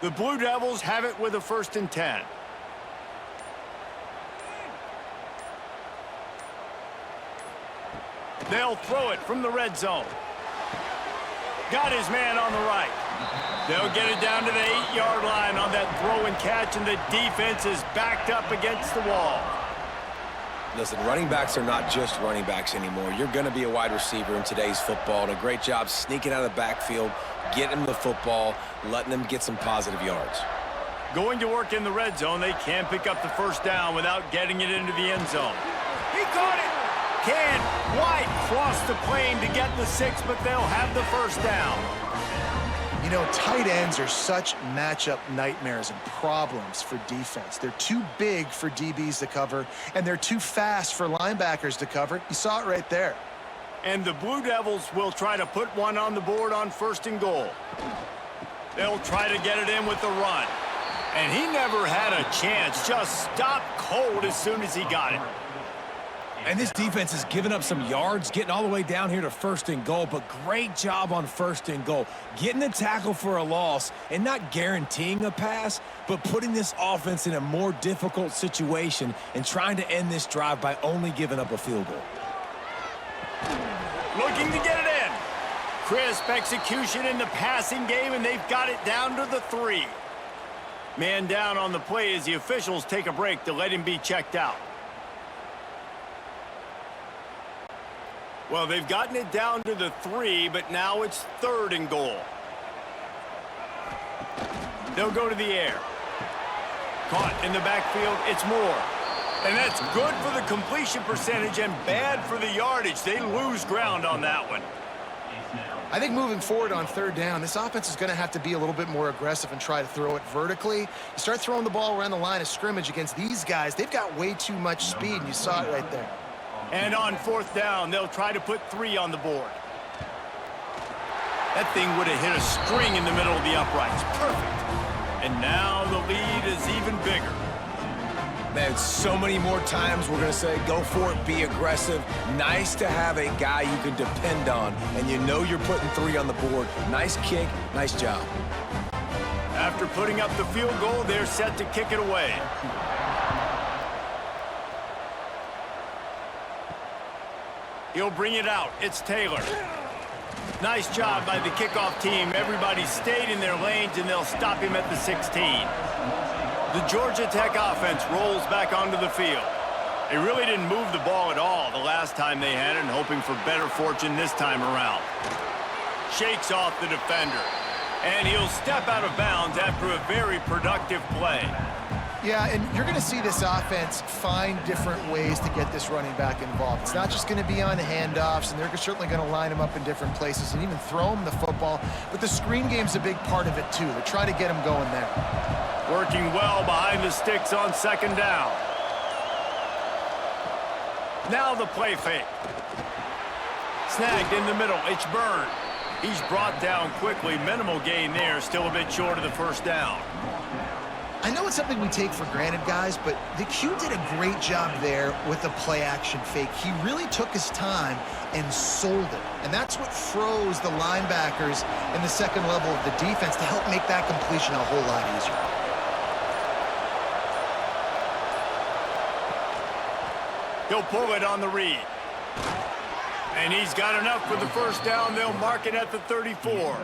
Speaker 1: The Blue Devils have it with a 1st and 10. They'll throw it from the red zone. Got his man on the right. They'll get it down to the 8-yard line on that throw and catch, and the defense is backed up against the wall.
Speaker 2: Listen, running backs are not just running backs anymore. You're going to be a wide receiver in today's football, and a great job sneaking out of the backfield, getting them the football, letting them get some positive yards.
Speaker 1: Going to work in the red zone, they can pick up the 1st down without getting it into the end zone. He caught it! Can't quite cross the plane to get the 6, but they'll have the 1st down.
Speaker 3: You know, tight ends are such matchup nightmares and problems for defense. They're too big for DBs to cover, and they're too fast for linebackers to cover. You saw it right there.
Speaker 1: And the Blue Devils will try to put one on the board on 1st and goal. They'll try to get it in with the run. And he never had a chance, just stopped cold as soon as he got it.
Speaker 2: And this defense has given up some yards, getting all the way down here to 1st and goal, but great job on 1st and goal. Getting the tackle for a loss and not guaranteeing a pass, but putting this offense in a more difficult situation and trying to end this drive by only giving up a field goal.
Speaker 1: Looking to get it in. Crisp execution in the passing game, and they've got it down to the 3. Man down on the play as the officials take a break to let him be checked out. Well, they've gotten it down to the 3, but now it's 3rd and goal. They'll go to the air. Caught in the backfield, it's Moore. And that's good for the completion percentage and bad for the yardage. They lose ground on that one.
Speaker 3: I think moving forward on 3rd down, this offense is going to have to be a little bit more aggressive and try to throw it vertically. You start throwing the ball around the line of scrimmage against these guys, they've got way too much speed, and you saw it right there.
Speaker 1: And on 4th down, they'll try to put 3 on the board. That thing would have hit a string in the middle of the uprights. Perfect. And now the lead is even bigger.
Speaker 2: Man, so many more times we're going to say, go for it, be aggressive. Nice to have a guy you can depend on, and you know you're putting 3 on the board. Nice kick, nice job.
Speaker 1: After putting up the field goal, they're set to kick it away. He'll bring it out. It's Taylor. Nice job by the kickoff team. Everybody stayed in their lanes, and they'll stop him at the 16. The Georgia Tech offense rolls back onto the field. They really didn't move the ball at all the last time they had it, and hoping for better fortune this time around. Shakes off the defender, and he'll step out of bounds after a very productive play.
Speaker 3: Yeah, and you're going to see this offense find different ways to get this running back involved. It's not just going to be on handoffs, and they're certainly going to line him up in different places and even throw him the football. But the screen game's a big part of it, too. They try to get him going there.
Speaker 1: Working well behind the sticks on 2nd down. Now the play fake. Snagged in the middle. It's Byrne. He's brought down quickly. Minimal gain there. Still a bit short of the 1st down.
Speaker 3: I know it's something we take for granted, guys, but the Q did a great job there with the play-action fake. He really took his time and sold it. And that's what froze the linebackers in the 2nd level of the defense to help make that completion a whole lot easier.
Speaker 1: He'll pull it on the read. And he's got enough for the 1st down. They'll mark it at the 34.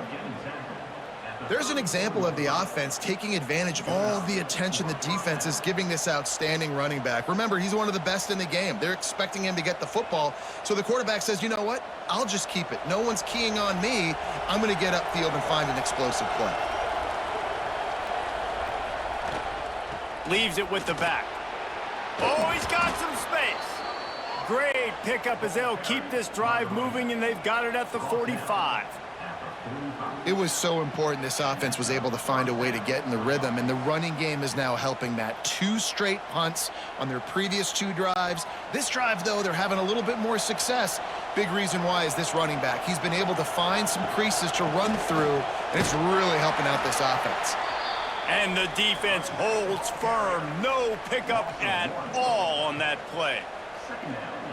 Speaker 3: There's an example of the offense taking advantage of all the attention the defense is giving this outstanding running back. Remember, he's one of the best in the game. They're expecting him to get the football. So the quarterback says, you know what? I'll just keep it. No one's keying on me. I'm going to get upfield and find an explosive play.
Speaker 1: Leaves it with the back. Oh, he's got some space. Great pickup as they'll keep this drive moving, and they've got it at the 45.
Speaker 3: It was so important this offense was able to find a way to get in the rhythm, and the running game is now helping that. 2 straight punts on their previous 2 drives. This drive, though, they're having a little bit more success. Big reason why is this running back. He's been able to find some creases to run through, and it's really helping out this offense.
Speaker 1: And the defense holds firm. No pickup at all on that play.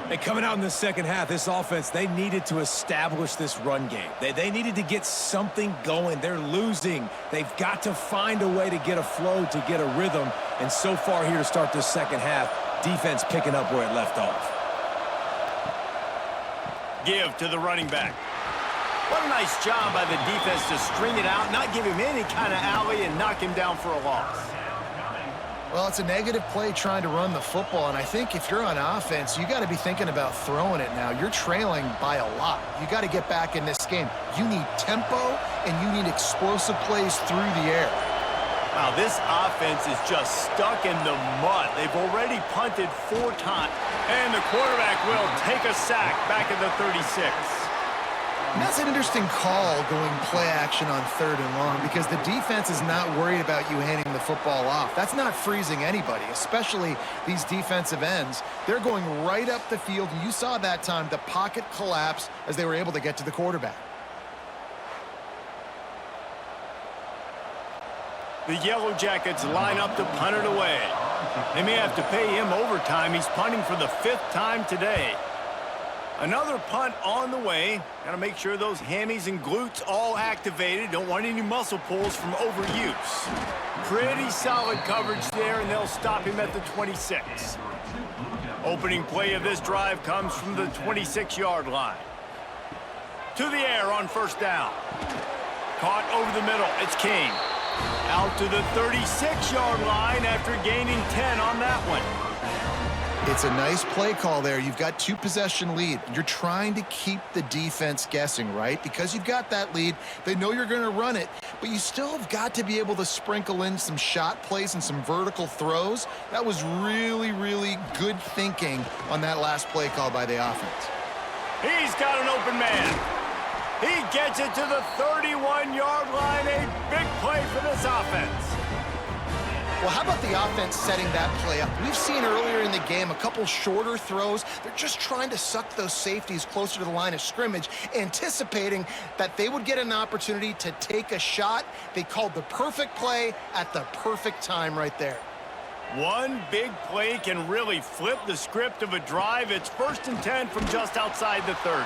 Speaker 2: Hey, coming out in the second half, this offense, they needed to establish this run game. They needed to get something going. They're losing. They've got to find a way to get a flow, to get a rhythm. And so far here to start this second half, defense picking up where it left off.
Speaker 1: Give to the running back. What a nice job by the defense to string it out, not give him any kind of alley, and knock him down for a loss.
Speaker 3: Well, it's a negative play trying to run the football, and I think if you're on offense, you got to be thinking about throwing it now. You're trailing by a lot. You got to get back in this game. You need tempo, and you need explosive plays through the air.
Speaker 1: Wow, this offense is just stuck in the mud. They've already punted 4 times, and the quarterback will take a sack back at the 36.
Speaker 3: And that's an interesting call going play action on 3rd and long, because the defense is not worried about you handing the football off. That's not freezing anybody, especially these defensive ends. They're going right up the field. You saw that time the pocket collapse as they were able to get to the quarterback.
Speaker 1: The Yellow Jackets line up to punt it away. They may have to pay him overtime. He's punting for the 5th time today. Another punt on the way. Got to make sure those hammies and glutes all activated. Don't want any muscle pulls from overuse. Pretty solid coverage there, and they'll stop him at the 26. Opening play of this drive comes from the 26-yard line. To the air on 1st down. Caught over the middle. It's King. Out to the 36-yard line after gaining 10 on that one.
Speaker 3: It's a nice play call there. You've got 2-possession lead. You're trying to keep the defense guessing, right? Because you've got that lead. They know you're going to run it, but you still have got to be able to sprinkle in some shot plays and some vertical throws. That was really, really good thinking on that last play call by the offense.
Speaker 1: He's got an open man. He gets it to the 31-yard line. A big play for this offense.
Speaker 3: Well, how about the offense setting that play up? We've seen earlier in the game a couple shorter throws. They're just trying to suck those safeties closer to the line of scrimmage, anticipating that they would get an opportunity to take a shot. They called the perfect play at the perfect time right there.
Speaker 1: One big play can really flip the script of a drive. It's 1st and 10 from just outside the 30.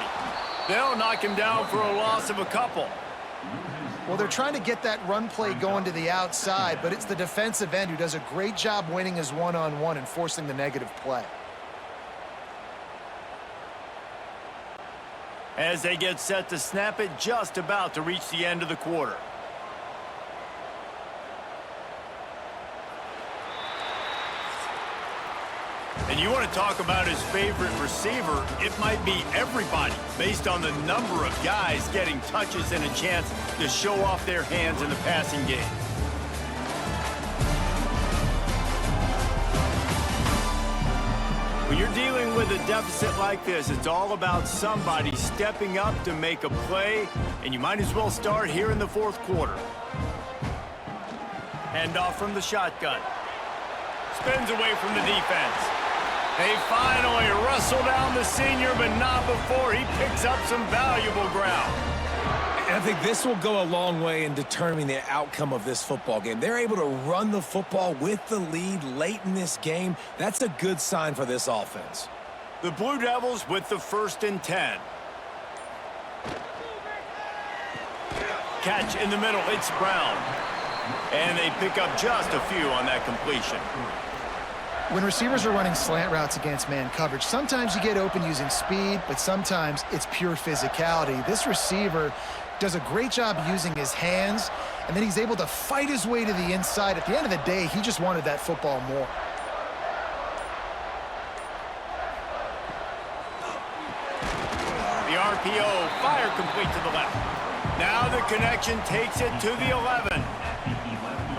Speaker 1: They'll knock him down for a loss of a couple.
Speaker 3: Well, they're trying to get that run play going to the outside, but it's the defensive end who does a great job winning his one-on-one and forcing the negative play.
Speaker 1: As they get set to snap it, just about to reach the end of the quarter. And you want to talk about his favorite receiver, it might be everybody, based on the number of guys getting touches and a chance to show off their hands in the passing game. When you're dealing with a deficit like this, it's all about somebody stepping up to make a play, and you might as well start here in the 4th quarter. Handoff from the shotgun. Spins away from the defense. They finally wrestle down the senior, but not before he picks up some valuable ground.
Speaker 2: And I think this will go a long way in determining the outcome of this football game. They're able to run the football with the lead late in this game. That's a good sign for this offense.
Speaker 1: The Blue Devils with the 1st and 10. Catch in the middle, it's Brown. And they pick up just a few on that completion.
Speaker 3: When receivers are running slant routes against man coverage, sometimes you get open using speed, but sometimes it's pure physicality. This receiver does a great job using his hands, and then he's able to fight his way to the inside. At the end of the day, he just wanted that football more.
Speaker 1: The RPO, fire complete to the left. Now the connection takes it to the 11.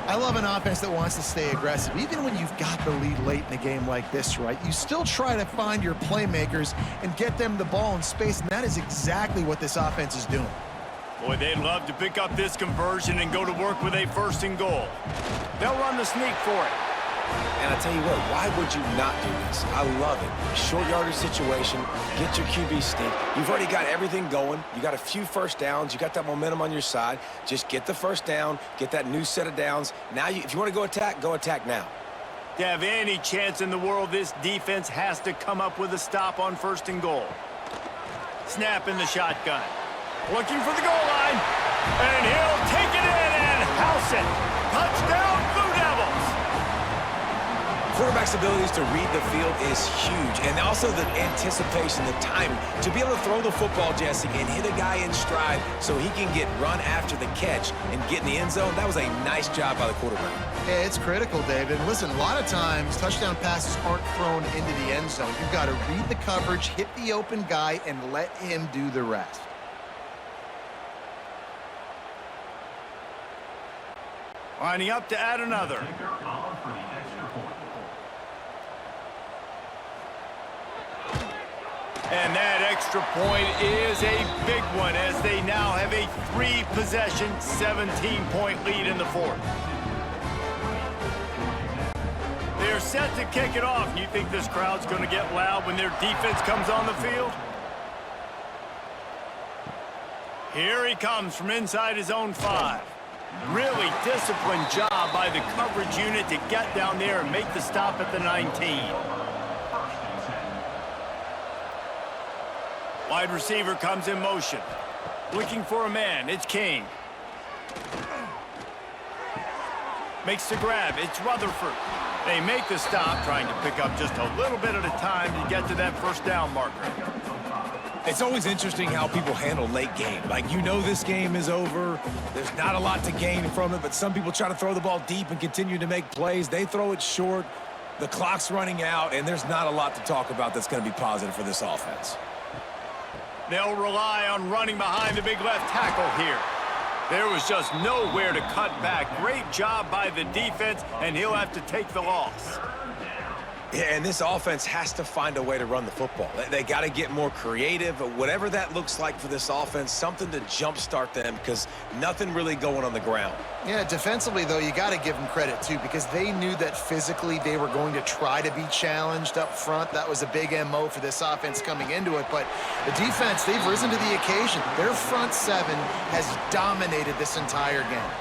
Speaker 3: I love an offense that wants to stay aggressive. Even when you've got the lead late in a game like this, right, you still try to find your playmakers and get them the ball in space, and that is exactly what this offense is doing.
Speaker 1: Boy, they'd love to pick up this conversion and go to work with a 1st and goal. They'll run the sneak for it.
Speaker 2: And I tell you what, why would you not do this? I love it. Short yardage situation, get your QB sneak. You've already got everything going. You got a few first downs. You got that momentum on your side. Just get the first down, get that new set of downs. Now, if you want to go attack now.
Speaker 1: To have any chance in the world, this defense has to come up with a stop on 1st and goal. Snap in the shotgun. Looking for the goal line. And he'll take it in and house it. Touchdown, Blue Devils.
Speaker 2: Quarterback's abilities to read the field is huge. And also the anticipation, the timing. To be able to throw the football, Jesse, and hit a guy in stride so he can get run after the catch and get in the end zone, that was a nice job by the quarterback.
Speaker 3: Yeah, it's critical, David. And listen, a lot of times touchdown passes aren't thrown into the end zone. You've got to read the coverage, hit the open guy, and let him do the rest.
Speaker 1: Lining up to add another. And that extra point is a big one as they now have a 3-possession, 17-point lead in the 4th. They're set to kick it off. You think this crowd's going to get loud when their defense comes on the field? Here he comes from inside his own 5. Really disciplined job by the coverage unit to get down there and make the stop at the 19. Wide receiver comes in motion. Looking for a man. It's King. Makes the grab. It's Rutherford. They make the stop, trying to pick up just a little bit at a time to get to that 1st down marker.
Speaker 2: It's always interesting how people handle late game. Like, you know this game is over. There's not a lot to gain from it, but some people try to throw the ball deep and continue to make plays. They throw it short. The clock's running out, and there's not a lot to talk about that's going to be positive for this offense.
Speaker 1: They'll rely on running behind the big left tackle here. There was just nowhere to cut back. Great job by the defense, and he'll have to take the loss.
Speaker 2: Yeah, and this offense has to find a way to run the football. They got to get more creative, whatever that looks like for this offense, something to jumpstart them because nothing really going on the ground.
Speaker 3: Yeah, defensively, though, you got to give them credit, too, because they knew that physically they were going to try to be challenged up front. That was a big MO for this offense coming into it. But the defense, they've risen to the occasion. Their front 7 has dominated this entire game.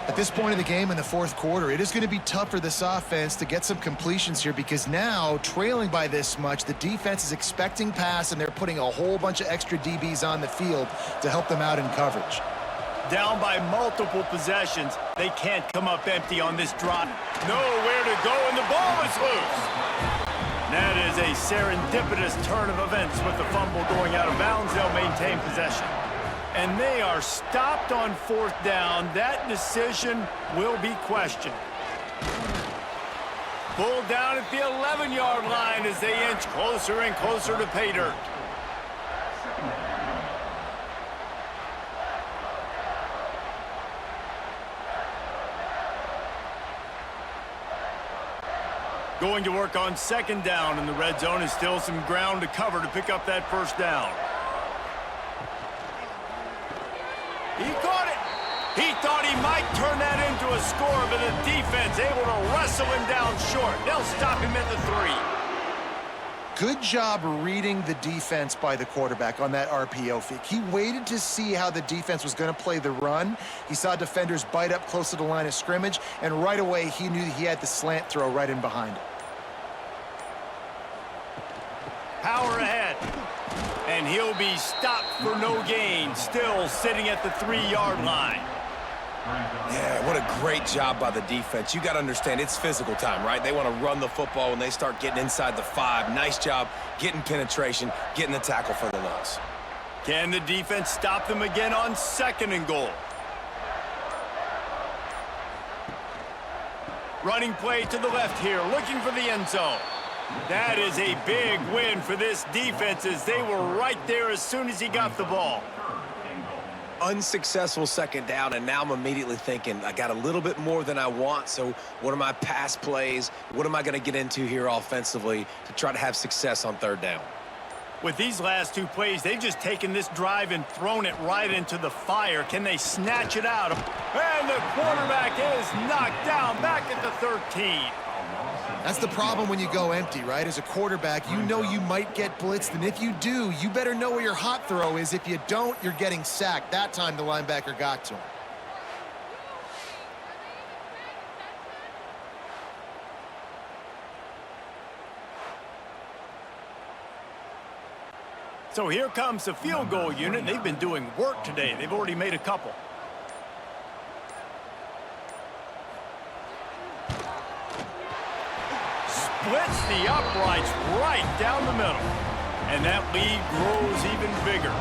Speaker 3: At this point in the game in the 4th quarter, it is going to be tough for this offense to get some completions here because now, trailing by this much, the defense is expecting pass, and they're putting a whole bunch of extra DBs on the field to help them out in coverage.
Speaker 1: Down by multiple possessions, they can't come up empty on this drop. Nowhere to go, and the ball is loose. That is a serendipitous turn of events with the fumble going out of bounds. They'll maintain possession. And they are stopped on 4th down. That decision will be questioned. Pulled down at the 11-yard line as they inch closer and closer to pay dirt. Going to work on 2nd down in the red zone, is still some ground to cover to pick up that 1st down. He caught it. He thought he might turn that into a score, but the defense able to wrestle him down short. They'll stop him at the 3.
Speaker 3: Good job reading the defense by the quarterback on that RPO fake. He waited to see how the defense was going to play the run. He saw defenders bite up close to the line of scrimmage, and right away he knew he had the slant throw right in behind it.
Speaker 1: Power ahead. And he'll be stopped for no gain, still sitting at the 3-yard line.
Speaker 2: Yeah, what a great job by the defense. You got to understand, it's physical time, right? They want to run the football when they start getting inside the 5. Nice job getting penetration, getting the tackle for the loss.
Speaker 1: Can the defense stop them again on 2nd and goal? Running play to the left here, looking for the end zone. That is a big win for this defense as they were right there as soon as he got the ball.
Speaker 2: Unsuccessful 2nd down, and now I'm immediately thinking, I got a little bit more than I want, so what are my pass plays? What am I going to get into here offensively to try to have success on 3rd down?
Speaker 1: With these last two plays, they've just taken this drive and thrown it right into the fire. Can they snatch it out? And the quarterback is knocked down back at the 13.
Speaker 3: That's the problem when you go empty, right? As a quarterback, you know you might get blitzed, and if you do, you better know where your hot throw is. If you don't, you're getting sacked. That time the linebacker got to him.
Speaker 1: So here comes the field goal unit. They've been doing work today. They've already made a couple. Splits the uprights right down the middle. And that lead grows even bigger.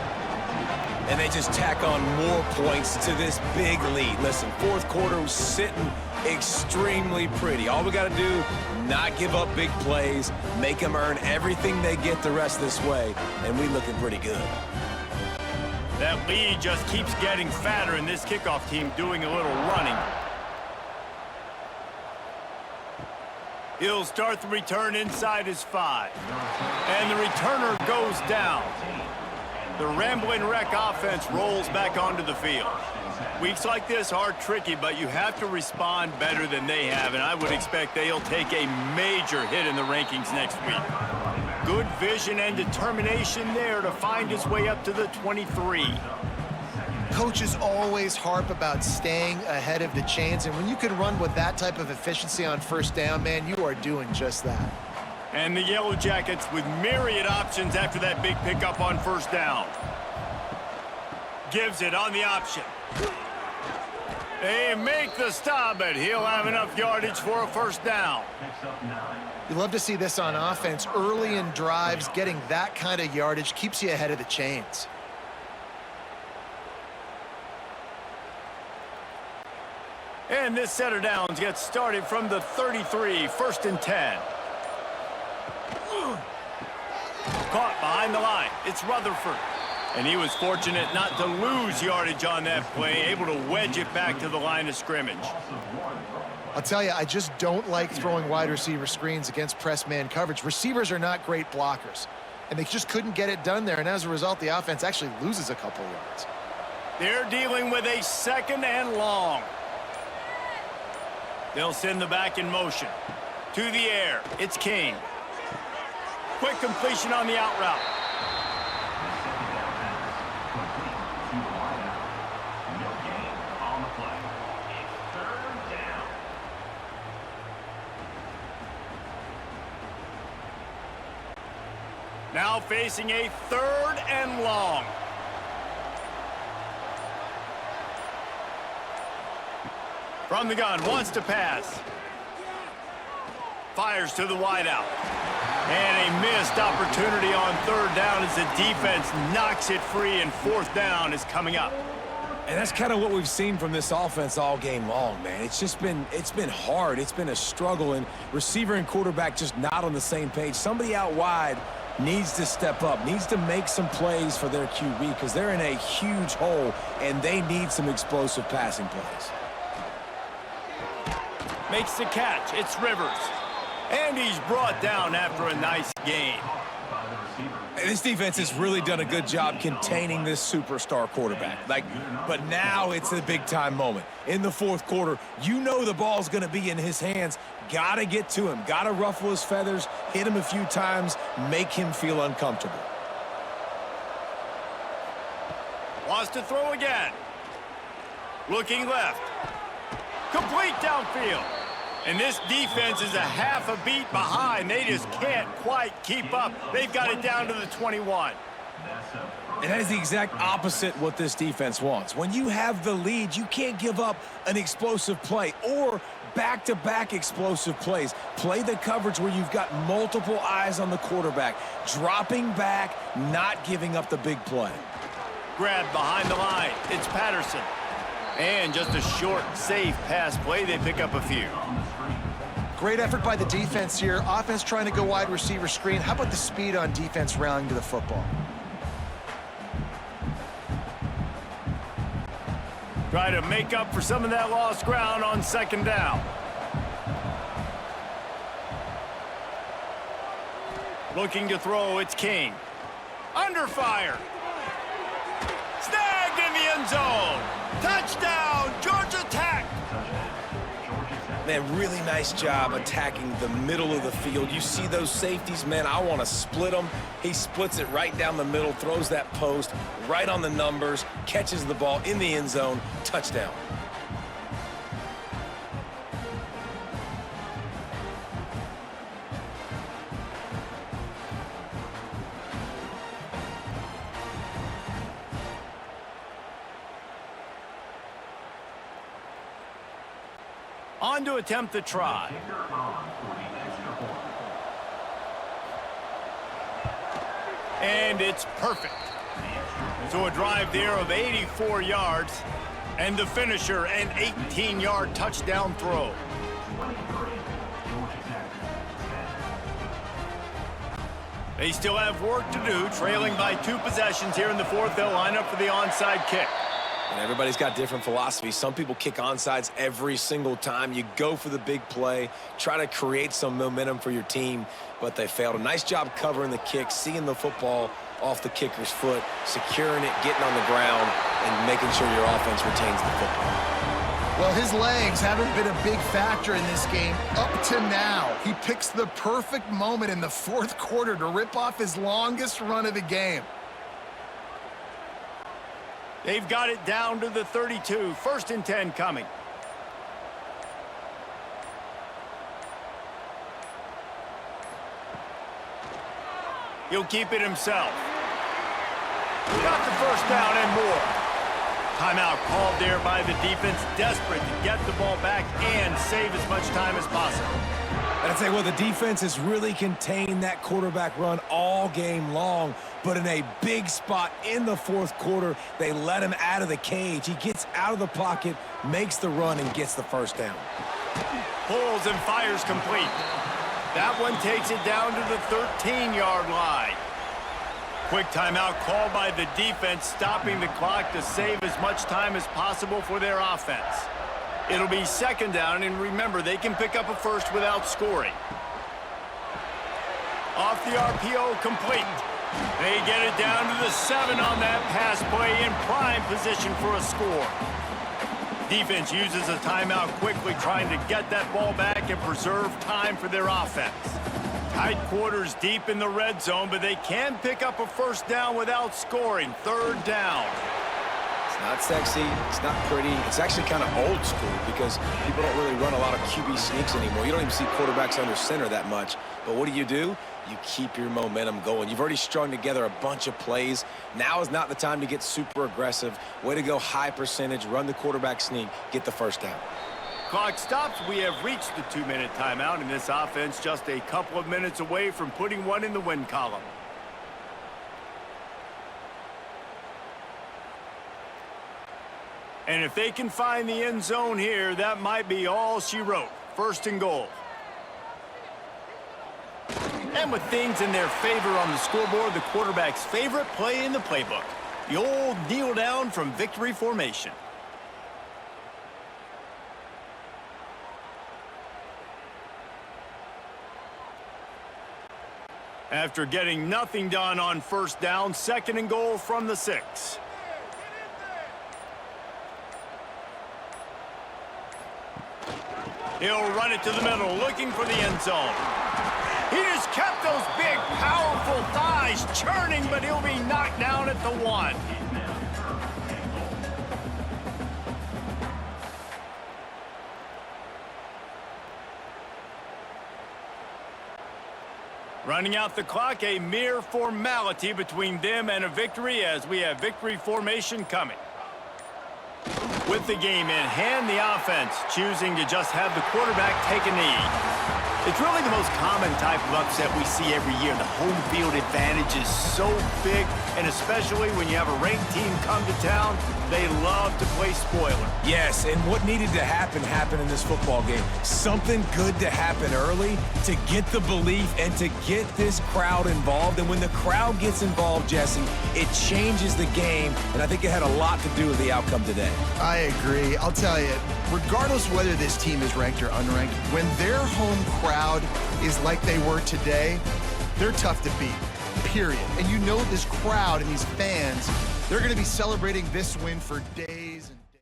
Speaker 2: And they just tack on more points to this big lead. Listen, fourth quarter was sitting extremely pretty. All we got to do, not give up big plays, make them earn everything they get the rest of this way, and we looking pretty good.
Speaker 1: That lead just keeps getting fatter, and this kickoff team doing a little running. He'll start the return inside his 5. And the returner goes down. The Rambling Wreck offense rolls back onto the field. Weeks like this are tricky, but you have to respond better than they have, and I would expect they'll take a major hit in the rankings next week. Good vision and determination there to find his way up to the 23.
Speaker 3: Coaches always harp about staying ahead of the chains, and when you can run with that type of efficiency on first down, man, you are doing just that.
Speaker 1: And the Yellow Jackets with myriad options after that big pickup on first down. Gives it on the option. They make the stop, but he'll have enough yardage for a first down.
Speaker 3: You love to see this on offense. Early in drives, getting that kind of yardage keeps you ahead of the chains.
Speaker 1: And this set of downs gets started from the 33, 1st and 10. Caught behind the line. It's Rutherford. And he was fortunate not to lose yardage on that play, able to wedge it back to the line of scrimmage.
Speaker 3: I'll tell you, I just don't like throwing wide receiver screens against press man coverage. Receivers are not great blockers, and they just couldn't get it done there, and as a result, the offense actually loses a couple yards.
Speaker 1: They're dealing with a 2nd and long. They'll send the back in motion. To the air, it's King. Quick completion on the out route. Now facing a 3rd and long. From the gun, wants to pass. Fires to the wideout. And a missed opportunity on 3rd down as the defense knocks it free, and 4th down is coming up.
Speaker 2: And that's kind of what we've seen from this offense all game long, man. It's been hard. It's been a struggle, and receiver and quarterback just not on the same page. Somebody out wide needs to step up, needs to make some plays for their QB because they're in a huge hole, and they need some explosive passing plays.
Speaker 1: Makes the catch. It's Rivers. And he's brought down after a nice gain.
Speaker 2: This defense has really done a good job containing this superstar quarterback. But now it's a big-time moment. In the 4th quarter, you know the ball's going to be in his hands. Got to get to him. Got to ruffle his feathers, hit him a few times, make him feel uncomfortable.
Speaker 1: Wants to throw again. Looking left. Complete downfield. And this defense is a half a beat behind. They just can't quite keep up. They've got it down to the 21.
Speaker 2: And that is the exact opposite what this defense wants. When you have the lead, you can't give up an explosive play or back-to-back explosive plays. Play the coverage where you've got multiple eyes on the quarterback, dropping back, not giving up the big play.
Speaker 1: Grabbed behind the line. It's Patterson. And just a short, safe pass play. They pick up a few.
Speaker 3: Great effort by the defense here. Offense trying to go wide receiver screen. How about the speed on defense rallying to the football?
Speaker 1: Try to make up for some of that lost ground on 2nd down. Looking to throw, it's King. Under fire. Snagged in the end zone. Touchdown, Georgia Tech.
Speaker 2: Man, really nice job attacking the middle of the field. You see those safeties, man, I want to split them. He splits it right down the middle, throws that post right on the numbers, catches the ball in the end zone, touchdown.
Speaker 1: On to attempt the try. And it's perfect. So a drive there of 84 yards, and the finisher, an 18-yard touchdown throw. They still have work to do, trailing by 2 possessions here in the fourth. They'll line up for the onside kick.
Speaker 2: And everybody's got different philosophies. Some people kick onside every single time. You go for the big play, try to create some momentum for your team, but they failed. A nice job covering the kick, seeing the football off the kicker's foot, securing it, getting on the ground, and making sure your offense retains the football.
Speaker 3: Well, his legs haven't been a big factor in this game up to now. He picks the perfect moment in the fourth quarter to rip off his longest run of the game.
Speaker 1: They've got it down to the 32. 1st and 10 coming. He'll keep it himself. Got the first down and more. Timeout called there by the defense, desperate to get the ball back and save as much time as possible.
Speaker 2: And I'd say, well, the defense has really contained that quarterback run all game long, but in a big spot in the fourth quarter, they let him out of the cage. He gets out of the pocket, makes the run, and gets the first down.
Speaker 1: Pulls and fires complete. That one takes it down to the 13-yard line. Quick timeout called by the defense, stopping the clock to save as much time as possible for their offense. It'll be 2nd down, and remember, they can pick up a first without scoring. Off the RPO, complete. They get it down to the 7 on that pass play, in prime position for a score. Defense uses a timeout quickly, trying to get that ball back and preserve time for their offense. Tight quarters deep in the red zone, but they can pick up a first down without scoring. 3rd down.
Speaker 2: Not sexy, it's not pretty, it's actually kind of old school because people don't really run a lot of QB sneaks anymore. You don't even see quarterbacks under center that much. But what do? You keep your momentum going. You've already strung together a bunch of plays. Now is not the time to get super aggressive. Way to go high percentage, run the quarterback sneak, get the first down.
Speaker 1: Clock stops. We have reached the 2-minute timeout, and this offense just a couple of minutes away from putting one in the win column. And if they can find the end zone here, that might be all she wrote. 1st and goal. And with things in their favor on the scoreboard, the quarterback's favorite play in the playbook. The old kneel down from victory formation. After getting nothing done on 1st down, 2nd and goal from the 6. He'll run it to the middle, looking for the end zone. He just kept those big, powerful thighs churning, but he'll be knocked down at the 1. Running out the clock, a mere formality between them and a victory as we have victory formation coming. With the game in hand, the offense choosing to just have the quarterback take a knee. It's really the most common type of upset we see every year. The home field advantage is so big, and especially when you have a ranked team come to town, they love to play spoiler.
Speaker 2: Yes, and what needed to happen happened in this football game. Something good to happen early to get the belief and to get this crowd involved. And when the crowd gets involved, Jesse, it changes the game, and I think it had a lot to do with the outcome today.
Speaker 3: I agree. I'll tell you, regardless whether this team is ranked or unranked, when their home crowd is like they were today, they're tough to beat. period. And you know this crowd and these fans, they're going to be celebrating this win for days.